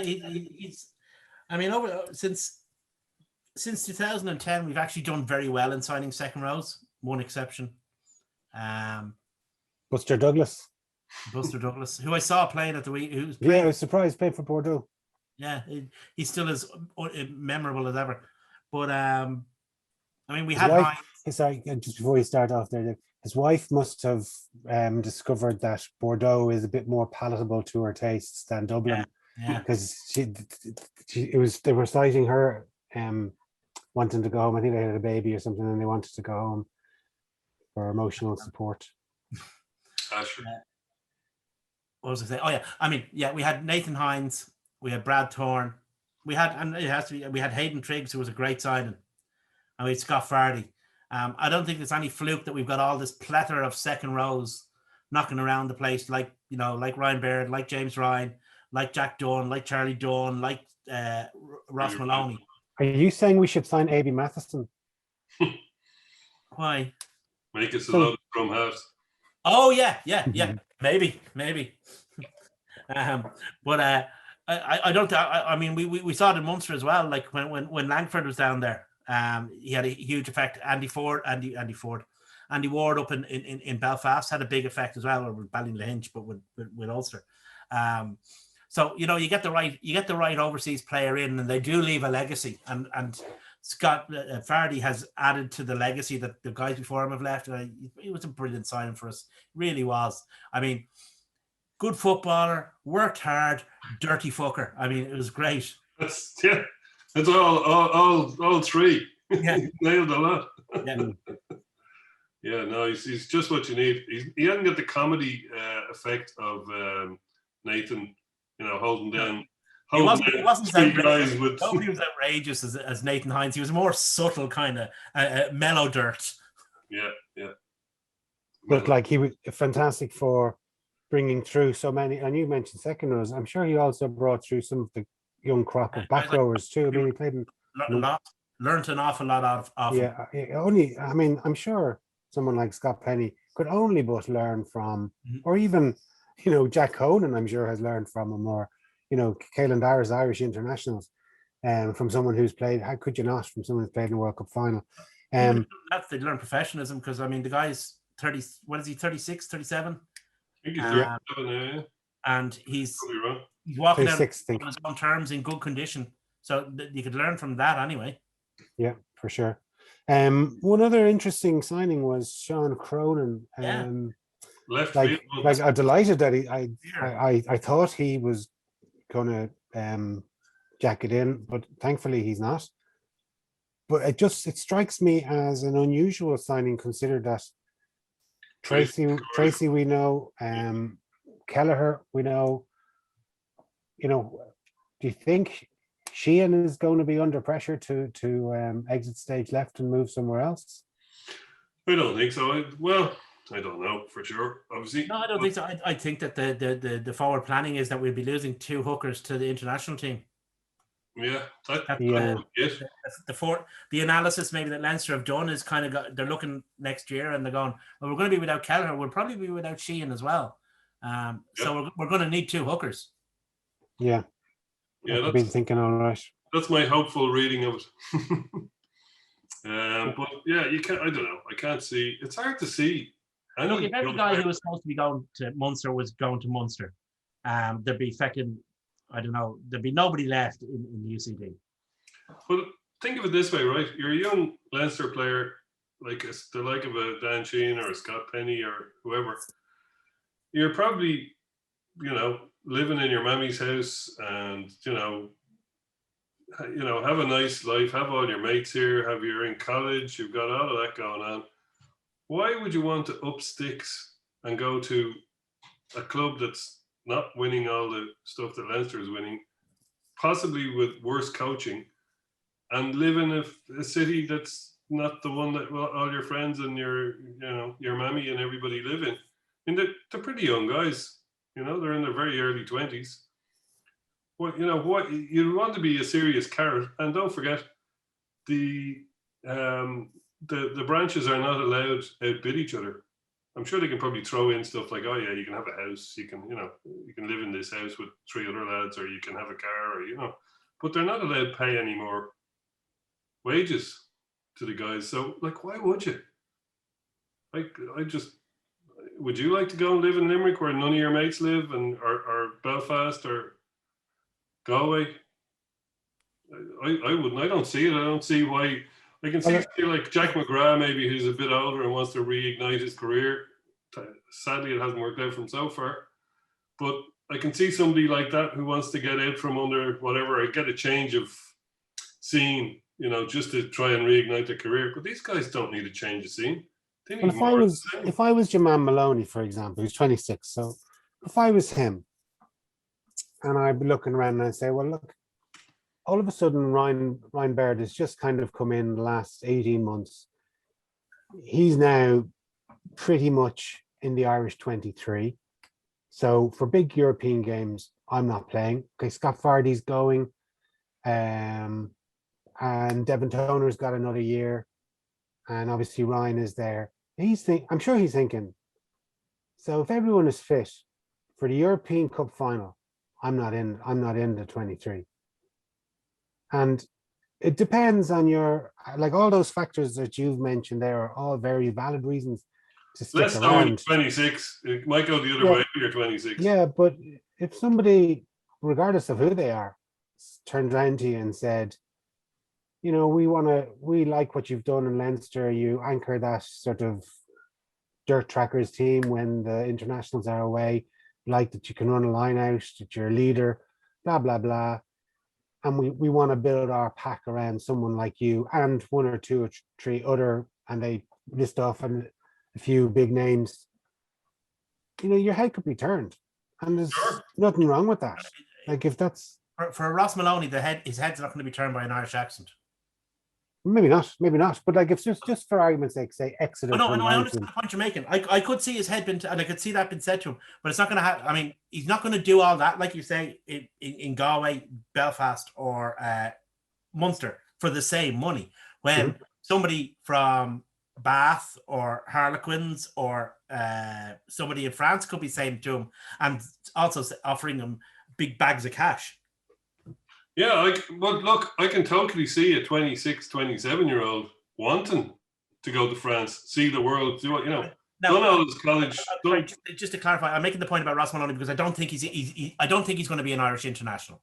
since 2010 we've actually done very well in signing second rows, one exception. Buster Douglas, who I saw playing at the week. I was surprised played for Bordeaux. Yeah, he's still as memorable as ever. But we had wife, sorry, just before you start off there, his wife must have discovered that Bordeaux is a bit more palatable to her tastes than Dublin. Yeah, because they were citing her wanting to go home. I think they had a baby or something, and they wanted to go home for emotional support. What was I saying? Oh yeah, we had Nathan Hines, we had Brad Thorne, we had Hayden Triggs, who was a great signing, and we had Scott Fardy. I don't think there's any fluke that we've got all this plethora of second rows knocking around the place, like Ryan Baird, like James Ryan, like Jack Dunn, like Charlie Dunn, like Russ Maloney. Are you saying we should sign A.B. Matheson? Why? Make us a load from house. Oh yeah. Maybe. But I don't. I mean, we saw it in Munster as well. Like when Langford was down there, he had a huge effect. Andy Ward up in Belfast had a big effect as well, or with Ballynahinch, but with Ulster. So you get the right overseas player in, and they do leave a legacy. And Scott Fardy has added to the legacy that the guys before him have left. He was a brilliant signing for us, really was. I mean, good footballer, worked hard, dirty fucker. I mean, it was great. That's all 3. Yeah. Nailed a lot. Yeah. Yeah, no, he's just what you need. He hadn't got the comedy effect of Nathan, holding down. He wasn't outrageous. Nobody was outrageous as Nathan Hines. He was more subtle, kind of mellow dirt. Yeah. But like, he was fantastic for bringing through so many. And you mentioned second rows. I'm sure he also brought through some of the young crop of back rowers too. I mean, he played in learned an awful lot of him. Only, I mean, I'm sure someone like Scott Penny could only but learn from, or even, Jack Cronin, I'm sure, has learned from him, or, Caelan Dara's Irish internationals, from someone who's played, how could you not, from someone who's played in the World Cup final. They learn professionalism, because, I mean, the guy's 30, what is he, 36, 37? I think he's and he's wrong. He's walking out 36, on his own terms in good condition. So you could learn from that anyway. Yeah, for sure. One other interesting signing was Sean Cronin. Left like field. I'm delighted that I thought he was gonna jack it in, but thankfully he's not. But it strikes me as an unusual signing, considered that Tracy we know, Kelleher we know. Do you think Sheehan is going to be under pressure to exit stage left and move somewhere else? I don't think so. I don't know for sure. Obviously, no, I don't think so. I think that the forward planning is that we'll be losing 2 hookers to the international team. Yeah, the analysis maybe that Leinster have done is kind of they're looking next year and they're going, well, we're going to be without Kelleher. We'll probably be without Sheehan as well. So we're going to need 2 hookers. Yeah. I've been thinking all right. That's my hopeful reading of it. But yeah, you can't. I don't know. I can't see. It's hard to see. I know if every guy who was supposed to be going to Munster was going to Munster, there'd be I don't know. There'd be nobody left in the UCD. But think of it this way, right? You're a young Leinster player, like the like of a Dan Sheehan or a Scott Penny or whoever. You're probably, living in your mammy's house and, have a nice life, have all your mates here, you're in college, you've got all of that going on. Why would you want to up sticks and go to a club that's not winning all the stuff that Leinster is winning, possibly with worse coaching, and live in a city that's not the one that all your friends and your mammy and everybody live in? And they're pretty young guys. They're in their very early 20s. What you want to be a serious carrot, and don't forget the branches are not allowed to outbid each other. I'm sure they can probably throw in stuff like, oh yeah, you can have a house, you can live in this house with 3 other lads, or you can have a car, or but they're not allowed to pay any more wages to the guys. So why would you? Would you like to go and live in Limerick where none of your mates live, or Belfast or Galway? I wouldn't. I don't see it. I don't see why. I can see like Jack McGrath, maybe, who's a bit older and wants to reignite his career. Sadly, it hasn't worked out for him so far. But I can see somebody like that who wants to get out from under whatever, or get a change of scene, just to try and reignite their career. But these guys don't need a change of scene. Well, if I was Russ Maloney, for example, who's 26, so if I was him, and I'd be looking around and I'd say, well, look, all of a sudden Ryan Baird has just kind of come in the last 18 months. He's now pretty much in the Irish 23. So for big European games, I'm not playing. Okay, Scott Fardy's going, and Devin Toner's got another year, and obviously Ryan is there. I'm sure he's thinking, so if everyone is fit for the European Cup final, I'm not in the 23. And it depends on all those factors that you've mentioned there are all very valid reasons to stick around. 26. It might go the other way if you're 26. Yeah, but if somebody, regardless of who they are, turned around to you and said, we like what you've done in Leinster. You anchor that sort of dirt trackers team when the internationals are away, like that you can run a line out, that you're a leader, blah, blah, blah. And we want to build our pack around someone like you and 1 or 2 or 3 other, and they list off a few big names. Your head could be turned. And there's nothing wrong with that. If that's... For Russ Maloney, his head's not going to be turned by an Irish accent. Maybe not. But if it's just for argument's sake, say Exeter. No, I understand the point you're making. I could see his head and I could see that been said to him, but it's not going to happen. I mean, he's not going to do all that, like you say, in Galway, Belfast, or Munster for the same money. When somebody from Bath or Harlequins or somebody in France could be saying to him and also offering him big bags of cash. Yeah, but look, I can totally see a 26, 27-year-old wanting to go to France, see the world, do what, done all his college. Just to clarify, I'm making the point about Russ Maloney because I don't think I don't think he's going to be an Irish international.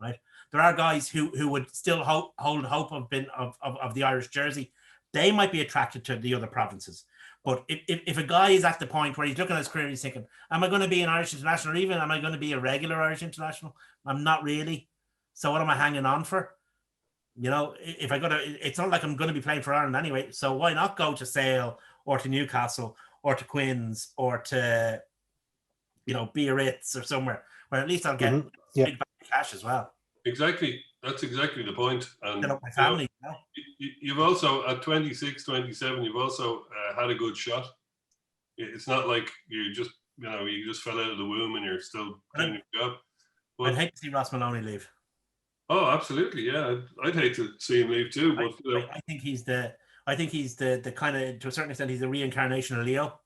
Right? There are guys who would still hold hope of the Irish jersey. They might be attracted to the other provinces. But if a guy is at the point where he's looking at his career and he's thinking, am I going to be an Irish international, or even am I going to be a regular Irish international? I'm not really. So what am I hanging on for? If I it's not like I'm going to be playing for Ireland anyway. So why not go to Sale or to Newcastle or to Quins or to, Biarritz or somewhere where at least I'll get big cash as well. Exactly. That's exactly the point. And my family. You've also, at 26, 27, you've also had a good shot. It's not like you just, you just fell out of the womb and you're still doing your job. I'd hate to see Russ Maloney leave. Oh, absolutely, yeah. I'd hate to see him leave too. But I think he's the kind of, to a certain extent, he's the reincarnation of Leo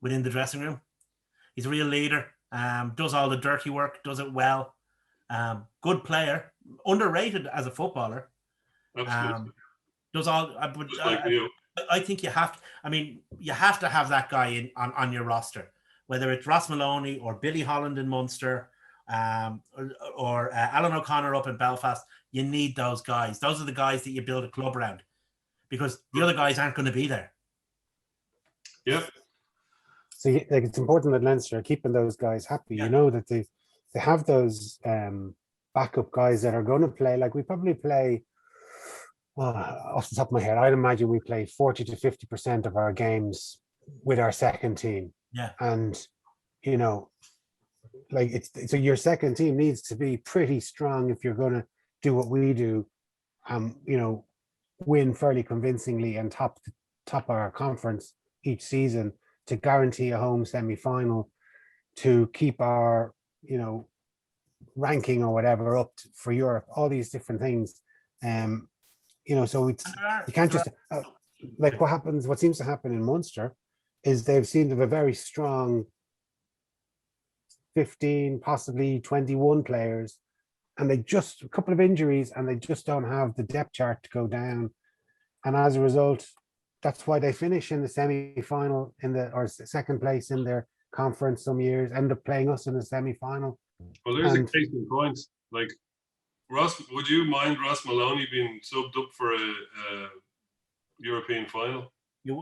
within the dressing room. He's a real leader. Does all the dirty work. Does it well. Good player. Underrated as a footballer. Absolutely. Does all. I think you have. You have to have that guy on your roster, whether it's Russ Maloney or Billy Holland in Munster. Or Alan O'Connor up in Belfast. You need those guys. Those are the guys that you build a club around, because the other guys aren't going to be there. Yeah. So it's important that Leinster are keeping those guys happy. Yeah. That they have those backup guys that are going to play. Like we probably play, off the top of my head, I'd imagine we play 40 to 50% of our games with our second team. Yeah. And so your second team needs to be pretty strong if you're going to do what we do, win fairly convincingly and top our conference each season to guarantee a home semi-final, to keep our ranking or whatever up for Europe, all these different things. So you can't just what seems to happen in Munster is they've seemed to have a very strong 15, possibly 21 players, and they just a couple of injuries, and they just don't have the depth chart to go down. And as a result, that's why they finish in the semi-final or second place in their conference some years, end up playing us in the semi-final. Well, there's a case in point. Like Ross, would you mind Russ Maloney being subbed up for a European final? It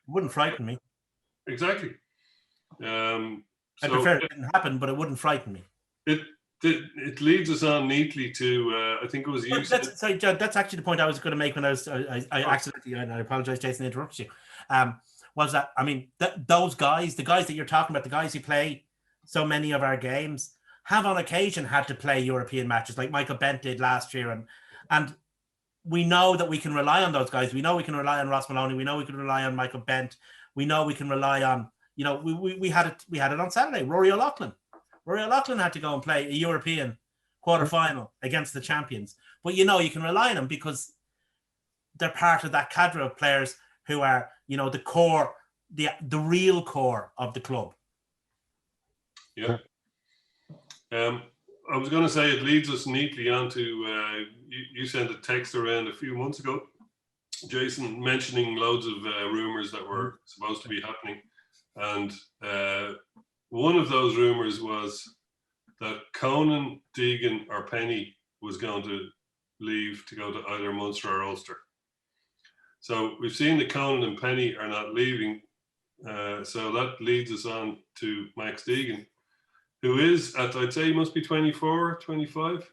wouldn't frighten me. Exactly. I prefer it didn't happen, but it wouldn't frighten me. It leads us on neatly to I think it was you. Sorry, Judd, that's actually the point I was going to make when I accidentally, and I apologize, Jason, interrupted you. Was that those guys, the guys that you're talking about, the guys who play so many of our games, have on occasion had to play European matches like Michael Bent did last year, and we know that we can rely on those guys. We know we can rely on Ross Maloney. We know we can rely on Michael Bent. We know we can rely on. We had it on Saturday. Rory O'Loughlin had to go and play a European quarterfinal against the champions. But you can rely on them because they're part of that cadre of players who are, the core, the real core of the club. Yeah. I was going to say it leads us neatly on to you sent a text around a few months ago, Jason, mentioning loads of rumors that were supposed to be happening. And one of those rumors was that Cronin, Deegan or Penny was going to leave to go to either Munster or Ulster. So we've seen that Cronin and Penny are not leaving. So that leads us on to Max Deegan, who is I'd say he must be 24, 25.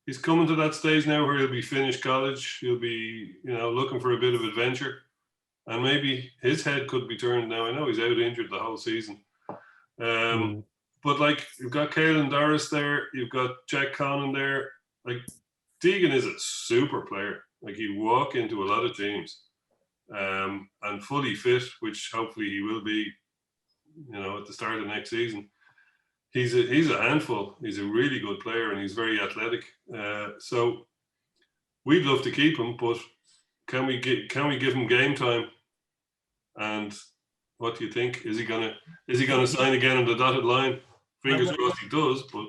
He's coming to that stage now where he'll be finished college. He'll be, looking for a bit of adventure. And maybe his head could be turned now. I know he's out injured the whole season. But you've got Caelan Doris there. You've got Jack Cronin there. Deegan is a super player. He'd walk into a lot of teams and fully fit, which hopefully he will be, at the start of next season. He's a handful. He's a really good player and he's very athletic. So we'd love to keep him, but can we give him game time? And what do you think? Is he gonna sign again on the dotted line? Fingers crossed he does. But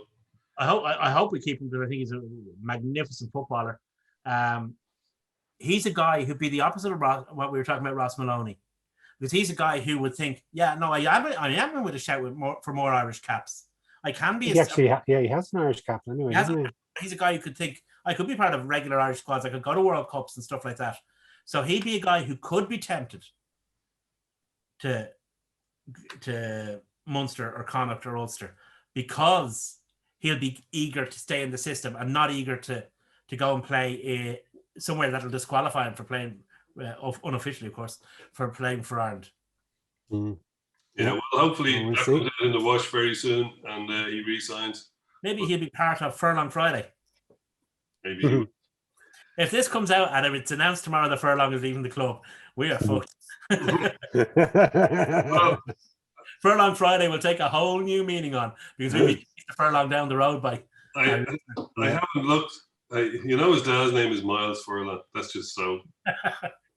I hope we keep him because I think he's a magnificent footballer. He's a guy who'd be the opposite of what we were talking about, Russ Maloney, because he's a guy who would think, yeah, no, I am with a shout for more Irish caps. I can be. He has an Irish cap anyway. He's a guy who could think I could be part of regular Irish squads. I could go to World Cups and stuff like that. So he'd be a guy who could be tempted to Munster or Connacht or Ulster, because he'll be eager to stay in the system and not eager to go and play somewhere that'll disqualify him for playing, unofficially, of course, for playing for Ireland. Mm. Yeah, well, hopefully that comes out in the wash very soon and he re-signs. Maybe he'll be part of Furlong Friday. Maybe. If this comes out and if it's announced tomorrow that Furlong is leaving the club, we are fucked. Well, Furlong Friday will take a whole new meaning on, because we'll be the Furlong down the road by. I haven't looked. His dad's name is Miles Furlong. That's just so.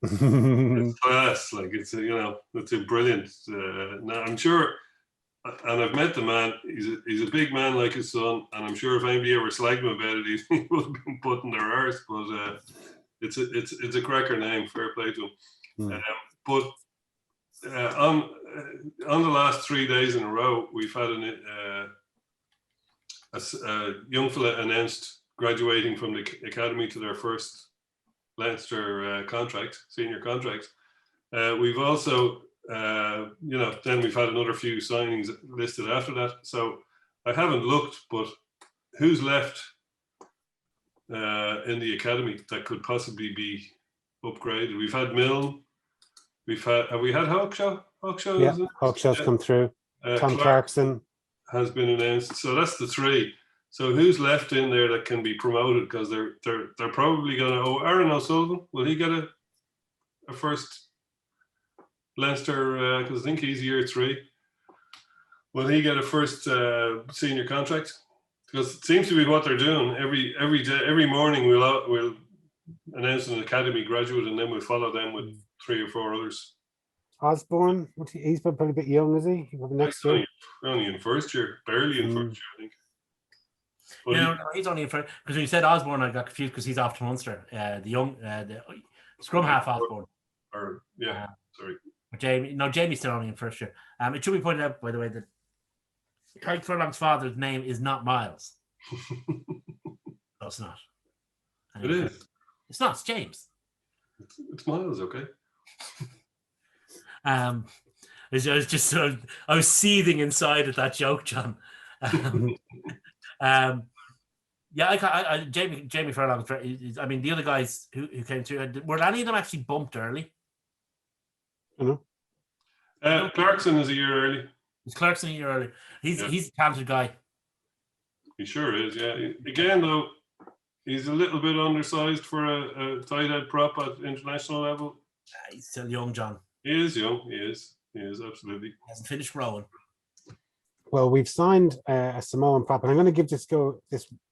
It's class. Like it's a brilliant. I'm sure, and I've met the man. He's a big man like his son, and I'm sure if anybody ever slagged him about it, he would have been putting their arse. But it's a cracker name. Fair play to him. But on the last 3 days in a row, we've had a young fella announced graduating from the academy to their first Leinster senior contract. We've also, then we've had another few signings listed after that. So I haven't looked, but who's left in the academy that could possibly be upgraded? We've had Milne. Have we had Hawkshaw? Yeah, Hawkshaw's come through. Tom Clarkson has been announced. So that's the three. So who's left in there that can be promoted? Because they're probably going to. Oh, Aaron O'Sullivan, will he get a first Leinster? Because I think he's year 3. Will he get a first senior contract? Because it seems to be what they're doing every morning. We'll announce an academy graduate, and then we'll follow them with 3 or 4 others. Osborne, he's probably a bit young, is he? Next year, only in first year, barely in first year, I think. But no, he's only in first. Because when you said Osborne, I got confused because he's off to Munster. The scrum half Osborne. Sorry. Jamie's still only in first year. It should be pointed out, by the way, that Craig Furlong's father's name is not Miles. No, it's not. It is. It's not. It's James. It's Miles, okay. I was seething inside at that joke, John. Jamie Furlong. I mean, the other guys who came through, were any of them actually bumped early? I know. Clarkson is a year early. Is Clarkson a year early? He's a talented guy. He sure is. Yeah. Again, though, he's a little bit undersized for a tight head prop at international level. He's still young, John. He is young. He is absolutely. He hasn't finished growing. Well, we've signed a Samoan prop, and I'm going to give this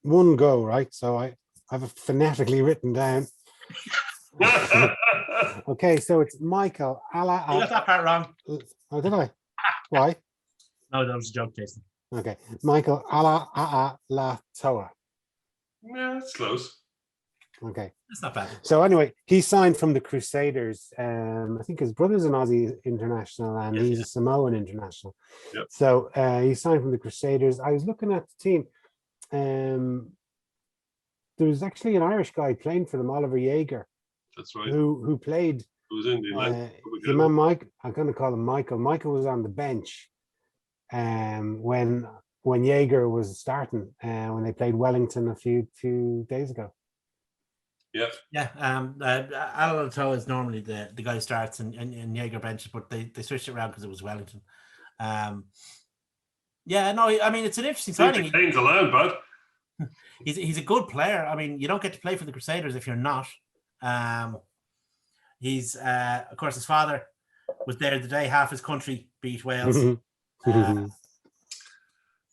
one go, right? So I have it phonetically written down. Okay, so it's Michael Ala. You got that part wrong. Oh, did I? Why? No, that was a joke, Jason. Okay, Michael Ala La Toa. Yeah, it's close. Okay, that's not bad. So anyway, he signed from the Crusaders. I think his brother's an Aussie international, and he's a Samoan international. Yep. So he signed from the Crusaders. I was looking at the team. There was actually an Irish guy playing for them, Oliver Jaeger. That's right. Who played? Who was in the Mike? I'm going to call him Michael. Michael was on the bench when Jaeger was starting, when they played Wellington a few days ago. Yeah. Alalato is normally the guy who starts and Jaeger benches, but they switched it around because it was Wellington. I mean, it's an interesting signing. Kane's allowed, bud. He's a good player. I mean, you don't get to play for the Crusaders if you're not. He's of course his father was there the day half his country beat Wales.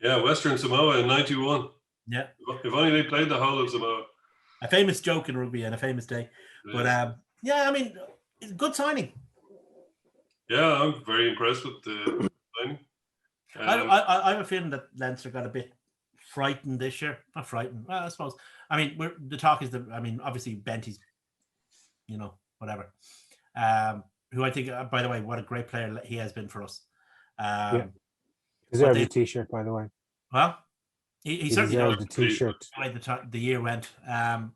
Western Samoa in '91. Yeah. If only they played the whole of Samoa. A famous joke in rugby and a famous day. But yeah, I mean, it's a good signing. Yeah, I'm very impressed with the signing. I have a feeling that Leinster got a bit frightened this year. Not frightened. Well, I suppose. I mean, the talk is that. I mean, obviously Benty's, whatever. Who I think, by the way, what a great player he has been for us. Deserved a T-shirt, by the way. Well, he certainly deserved a T-shirt. The year went. I'll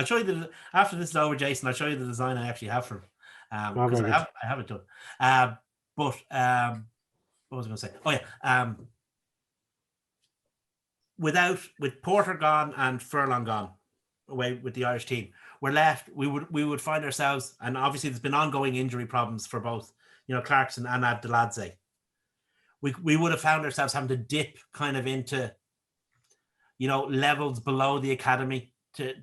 show you after this is over, Jason. I'll show you the design I actually have for him. Because I have it done. But what was I going to say? Oh yeah. With Porter gone and Furlong gone away with the Irish team, we're left. We would find ourselves, and obviously there's been ongoing injury problems for both, Clarkson and Abdeladze. We would have found ourselves having to dip kind of into, levels below the academy to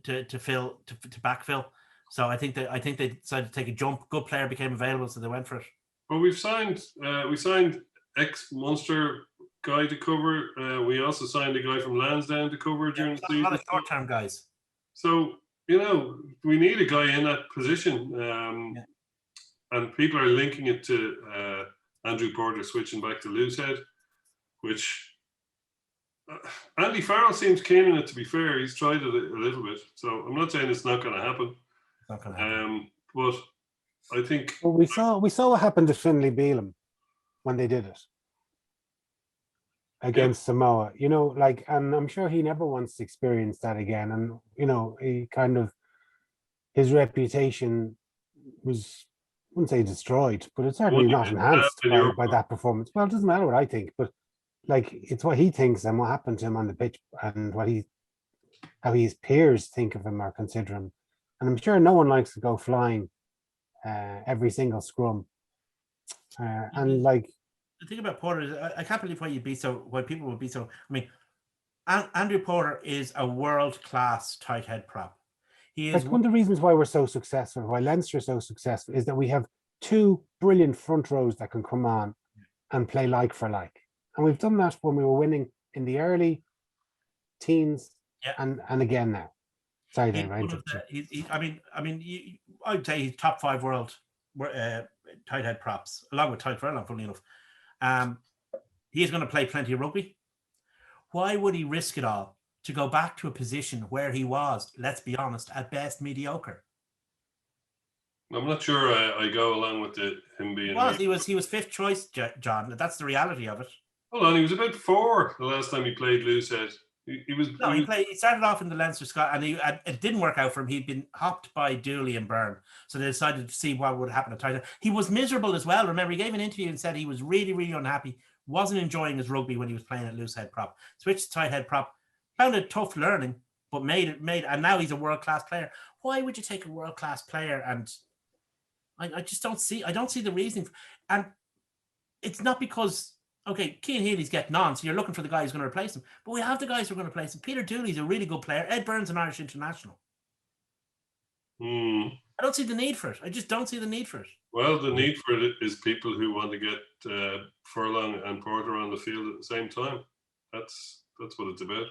backfill. So I think they decided to take a jump. Good player became available, so they went for it. Well, we signed ex-Munster guy to cover. We also signed a guy from Lansdowne to cover during the season. A lot of short-term guys. So we need a guy in that position, and people are linking it to Andrew Porter switching back to loosehead, which Andy Farrell seems keen on it. To be fair, he's tried it a little bit. So I'm not saying it's not going to happen. Not going to happen. But I think we saw what happened to Finlay Beelum when they did it against Samoa. And I'm sure he never wants to experience that again. And he kind of, his reputation was, I wouldn't say destroyed, but it's certainly not enhanced by that performance. Well, it doesn't matter what I think, but it's what he thinks and what happened to him on the pitch and how his peers think of him or consider him. And I'm sure no one likes to go flying every single scrum. The thing about Porter is I can't believe why people would be so. I mean, Andrew Porter is a world-class tight head prop. He is one of the reasons why we're so successful, why Leinster is so successful, is that we have two brilliant front rows that can come on and play like for like. And we've done that when we were winning in the early teens and again now. Sorry, Dave. I'd say he's top 5 world tight head props, along with Ty Furlong, funnily enough. He's going to play plenty of rugby. Why would he risk it all to go back to a position where he was, let's be honest, at best mediocre? I'm not sure I go along with him being. He was 5th choice, John. That's the reality of it. Hold on, he was about 4 the last time he played loosehead. He started off in the Leinster squad, and it didn't work out for him. He'd been hopped by Dooley and Byrne, so they decided to see what would happen at tight head. He was miserable as well. Remember, he gave an interview and said he was really, really unhappy. Wasn't enjoying his rugby when he was playing at loosehead prop. Switched to tight head prop. Found it tough learning, but made it. And now he's a world-class player. Why would you take a world-class player? And I just don't see. I don't see the reasoning. And it's not because. Okay, Cian Healy's getting on, so you're looking for the guy who's going to replace him. But we have the guys who are going to replace him. Peter Dooley's a really good player. Ed Byrne's an Irish international. I don't see the need for it. I just don't see the need for it. Well, the need for it is people who want to get Furlong and Porter on the field at the same time. That's what it's about.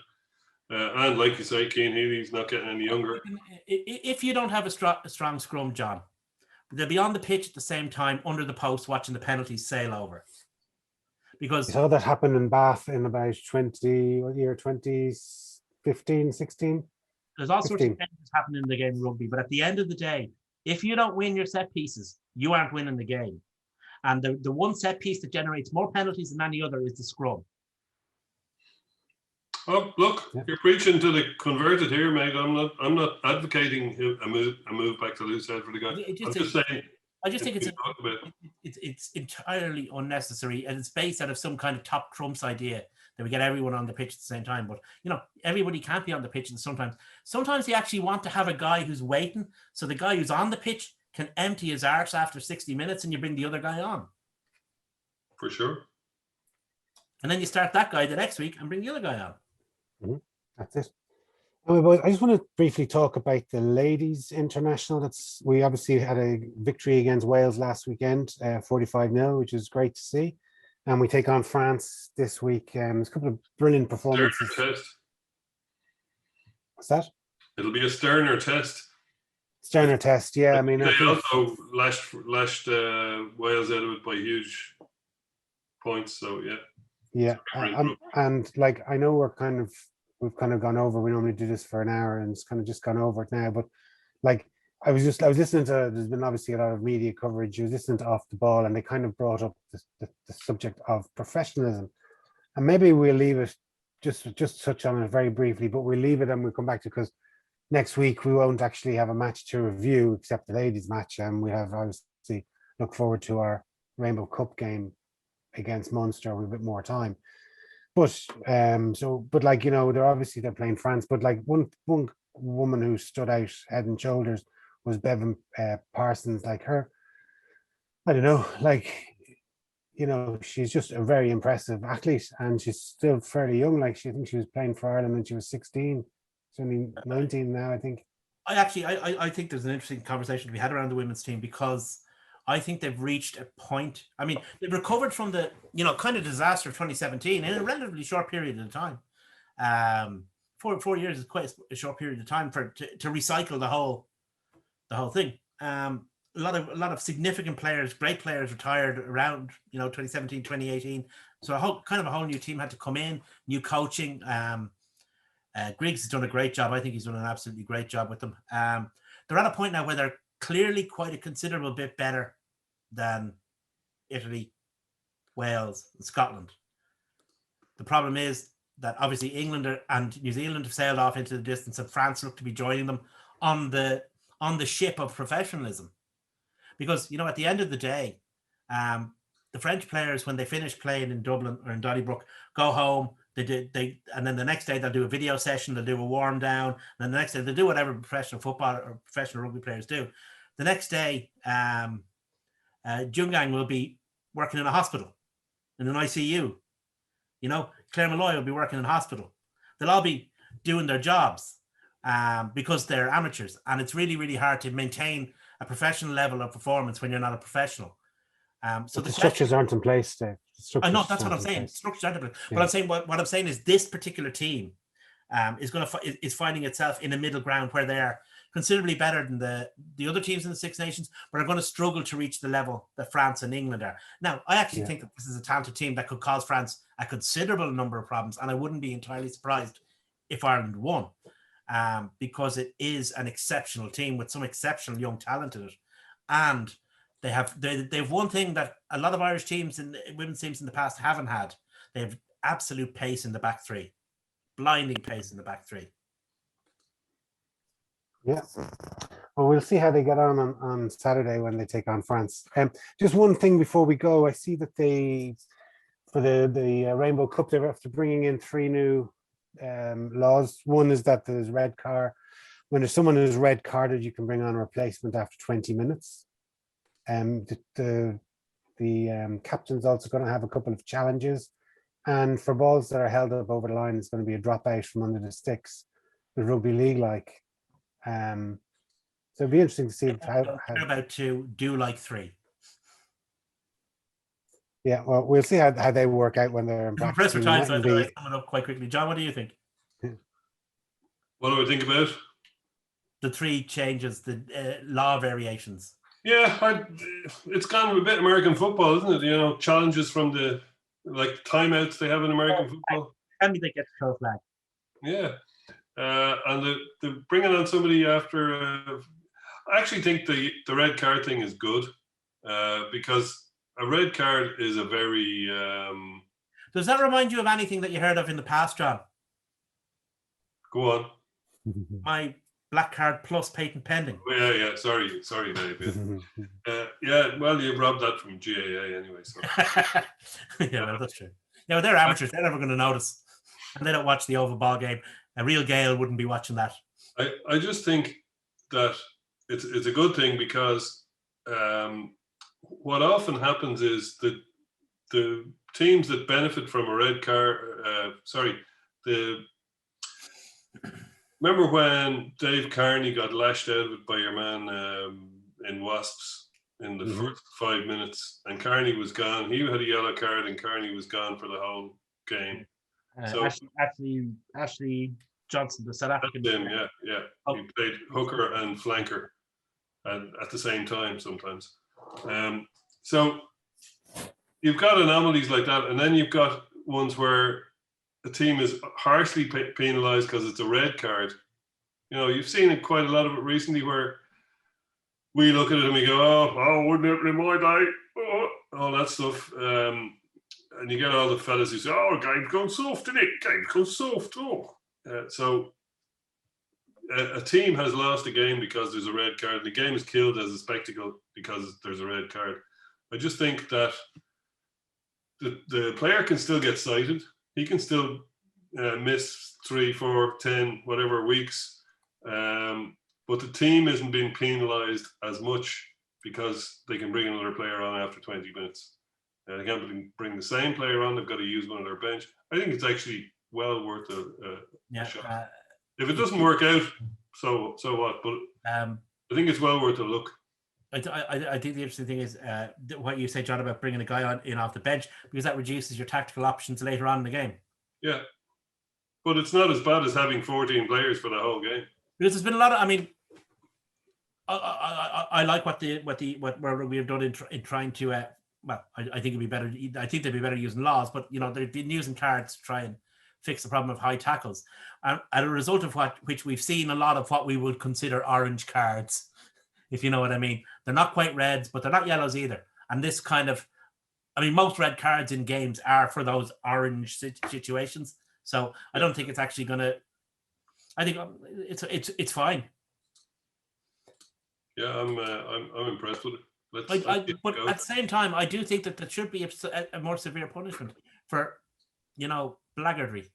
And like you say, Cian Healy's not getting any younger. If you don't have a strong scrum, John, they'll be on the pitch at the same time under the post watching the penalties sail over. Because you saw that happen in Bath in about 2015, 16? There's all sorts of things happening in the game of rugby, but at the end of the day, if you don't win your set pieces, you aren't winning the game. And the one set piece that generates more penalties than any other is the scrum. Oh, look, you're preaching to the converted here, mate. I'm not advocating a move back to loosehead for the guy. I'm just saying. I just think it's entirely unnecessary, and it's based out of some kind of top trumps idea that we get everyone on the pitch at the same time. But everybody can't be on the pitch, and sometimes you actually want to have a guy who's waiting, so the guy who's on the pitch can empty his arse after 60 minutes, and you bring the other guy on. For sure. And then you start that guy the next week and bring the other guy on. Mm-hmm. That's it. Boys, I just want to briefly talk about the ladies' international. We obviously had a victory against Wales last weekend, 45-0, which is great to see. And we take on France this week. There's a couple of brilliant performances. Test. What's that? It'll be a sterner test. Sterner test, yeah. I mean, they I think also lashed Wales out of it by huge points. So yeah, and like I know we've kind of gone over. We normally do this for an hour, and it's kind of just gone over it now. But like I was listening to. There's been obviously a lot of media coverage. I was listening to Off the Ball, and they kind of brought up the subject of professionalism, and maybe we'll leave it just touch on it very briefly, but we'll leave it and we'll come back to, because next week we won't actually have a match to review except the ladies' match, and we have obviously look forward to our Rainbow Cup game against Munster with a bit more time. But but like, they're playing France, but like one woman who stood out head and shoulders was Bevan Parsons. Like her, I don't know, like, she's just a very impressive athlete, and she's still fairly young. Like, I think she was playing for Ireland when she was 16. She's only 19 now, I think. I think there's an interesting conversation to be had around the women's team, because I think they've reached a point. I mean, they've recovered from the, kind of disaster of 2017 in a relatively short period of time. 4 years is quite a short period of time to recycle the whole thing. A lot of significant players, great players, retired around 2017, 2018. So a whole new team had to come in, new coaching. Griggs has done a great job. I think he's done an absolutely great job with them. They're at a point now where they're clearly quite a considerable bit better than Italy, Wales, and Scotland. The problem is that obviously England and New Zealand have sailed off into the distance, and France look to be joining them on the ship of professionalism. Because, at the end of the day, the French players, when they finish playing in Dublin or in Donnybrook, go home. And then the next day they'll do a video session, they'll do a warm down, and then the next day they'll do whatever professional football or professional rugby players do. The next day, Jungang will be working in a hospital, in an ICU. Claire Malloy will be working in a hospital. They'll all be doing their jobs because they're amateurs, and it's really, really hard to maintain a professional level of performance when you're not a professional. So the structures aren't in place, Dave. I know, that's what I'm saying. Structures aren't in place. Yeah. But I'm saying what I'm saying is this particular team is finding itself in a middle ground where they're considerably better than the other teams in the Six Nations, but are going to struggle to reach the level that France and England are. Now, I actually think that this is a talented team that could cause France a considerable number of problems, and I wouldn't be entirely surprised if Ireland won, because it is an exceptional team with some exceptional young talent in it. And they've one thing that a lot of Irish teams and women's teams in the past haven't had. They have absolute pace in the back three, blinding pace in the back three. Yeah. Well, we'll see how they get on Saturday when they take on France. Just one thing before we go, I see that for the Rainbow Cup, they're after bringing in 3 new laws. One is that there's red card. When there's someone who's red carded, you can bring on a replacement after 20 minutes. The captain's also going to have a couple of challenges, and for balls that are held up over the line, it's going to be a drop out from under the sticks, the rugby league like. So it'd be interesting to see how about to do like 3. Yeah, well, we'll see how they work out when they're in practice. Press for time, so I'll sum it up quite quickly. John, what do you think? What do I think about the 3 changes, the law variations? Yeah, it's kind of a bit American football, isn't it? Challenges from the timeouts they have in American football. Tell me they get the throw flag. Yeah, and the bringing on somebody after. I actually think the red card thing is good because a red card is a very. Does that remind you of anything that you heard of in the past, John? Go on. My black card plus patent pending. Oh, yeah. Sorry, Dave. Yeah, well, you robbed that from GAA anyway. So. Yeah, well, that's true. Yeah, well, they're amateurs. They're never going to notice. And they don't watch the Oval ball game. A real Gael wouldn't be watching that. I just think that it's a good thing because what often happens is that the teams that benefit from a red card, remember when Dave Carney got lashed out of it by your man in Wasps in the first 5 minutes, and Carney was gone. He had a yellow card, and Carney was gone for the whole game. Ashley Johnson, the South African. That's him, yeah. Oh. He played hooker and flanker at the same time sometimes. So you've got anomalies like that, and then you've got ones where a team is harshly penalised because it's a red card. You know, you've seen it quite a lot of it recently where we look at it and we go, oh, wouldn't it be my day? Oh, all that stuff. And you get all the fellas who say, oh, game's gone soft, isn't it? Game's gone soft. Oh. So a team has lost a game because there's a red card. And the game is killed as a spectacle because there's a red card. I just think that the player can still get cited. He can still miss 3, 4, 10, whatever weeks. But the team isn't being penalised as much because they can bring another player on after 20 minutes. They can't bring the same player on. They've got to use one of their bench. I think it's actually well worth a shot. If it doesn't work out, so what? But I think it's well worth a look. I think the interesting thing is what you say, John, about bringing a guy in off the bench, because that reduces your tactical options later on in the game. Yeah, but it's not as bad as having 14 players for the whole game. Because there's been a lot of, I mean, I like what we have done in trying to. I think it'd be better. I think they'd be better using laws, but you know, they've been using cards to try and fix the problem of high tackles, and as a result of which we've seen a lot of what we would consider orange cards, if you know what I mean. They're not quite reds, but they're not yellows either. And this kind of, I mean, most red cards in games are for those orange situations. So I don't think it's actually going to. I think it's fine. Yeah, I'm impressed with it. But at the same time, I do think that there should be a more severe punishment for, you know, blackguardry,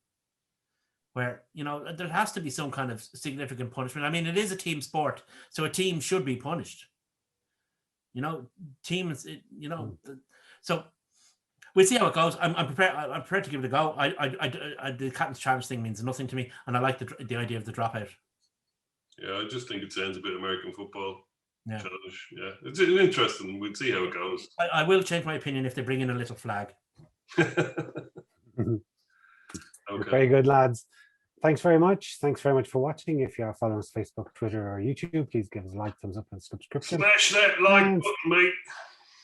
where, you know, there has to be some kind of significant punishment. I mean, it is a team sport, so a team should be punished. You know, teams, you know, so we'll see how it goes. I'm prepared to give it a go. The captain's challenge thing means nothing to me, and I like the idea of the dropout. Yeah, I just think it sounds a bit American football. Yeah. Challenge. Yeah, it's interesting. We'll see how it goes. I will change my opinion if they bring in a little flag. Okay. Very good, lads. Thanks very much. Thanks very much for watching. If you are following us on Facebook, Twitter, or YouTube, please give us a like, thumbs up, and subscription. Smash that like button, mate.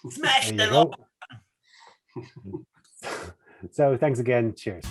Smash the like. So thanks again. Cheers.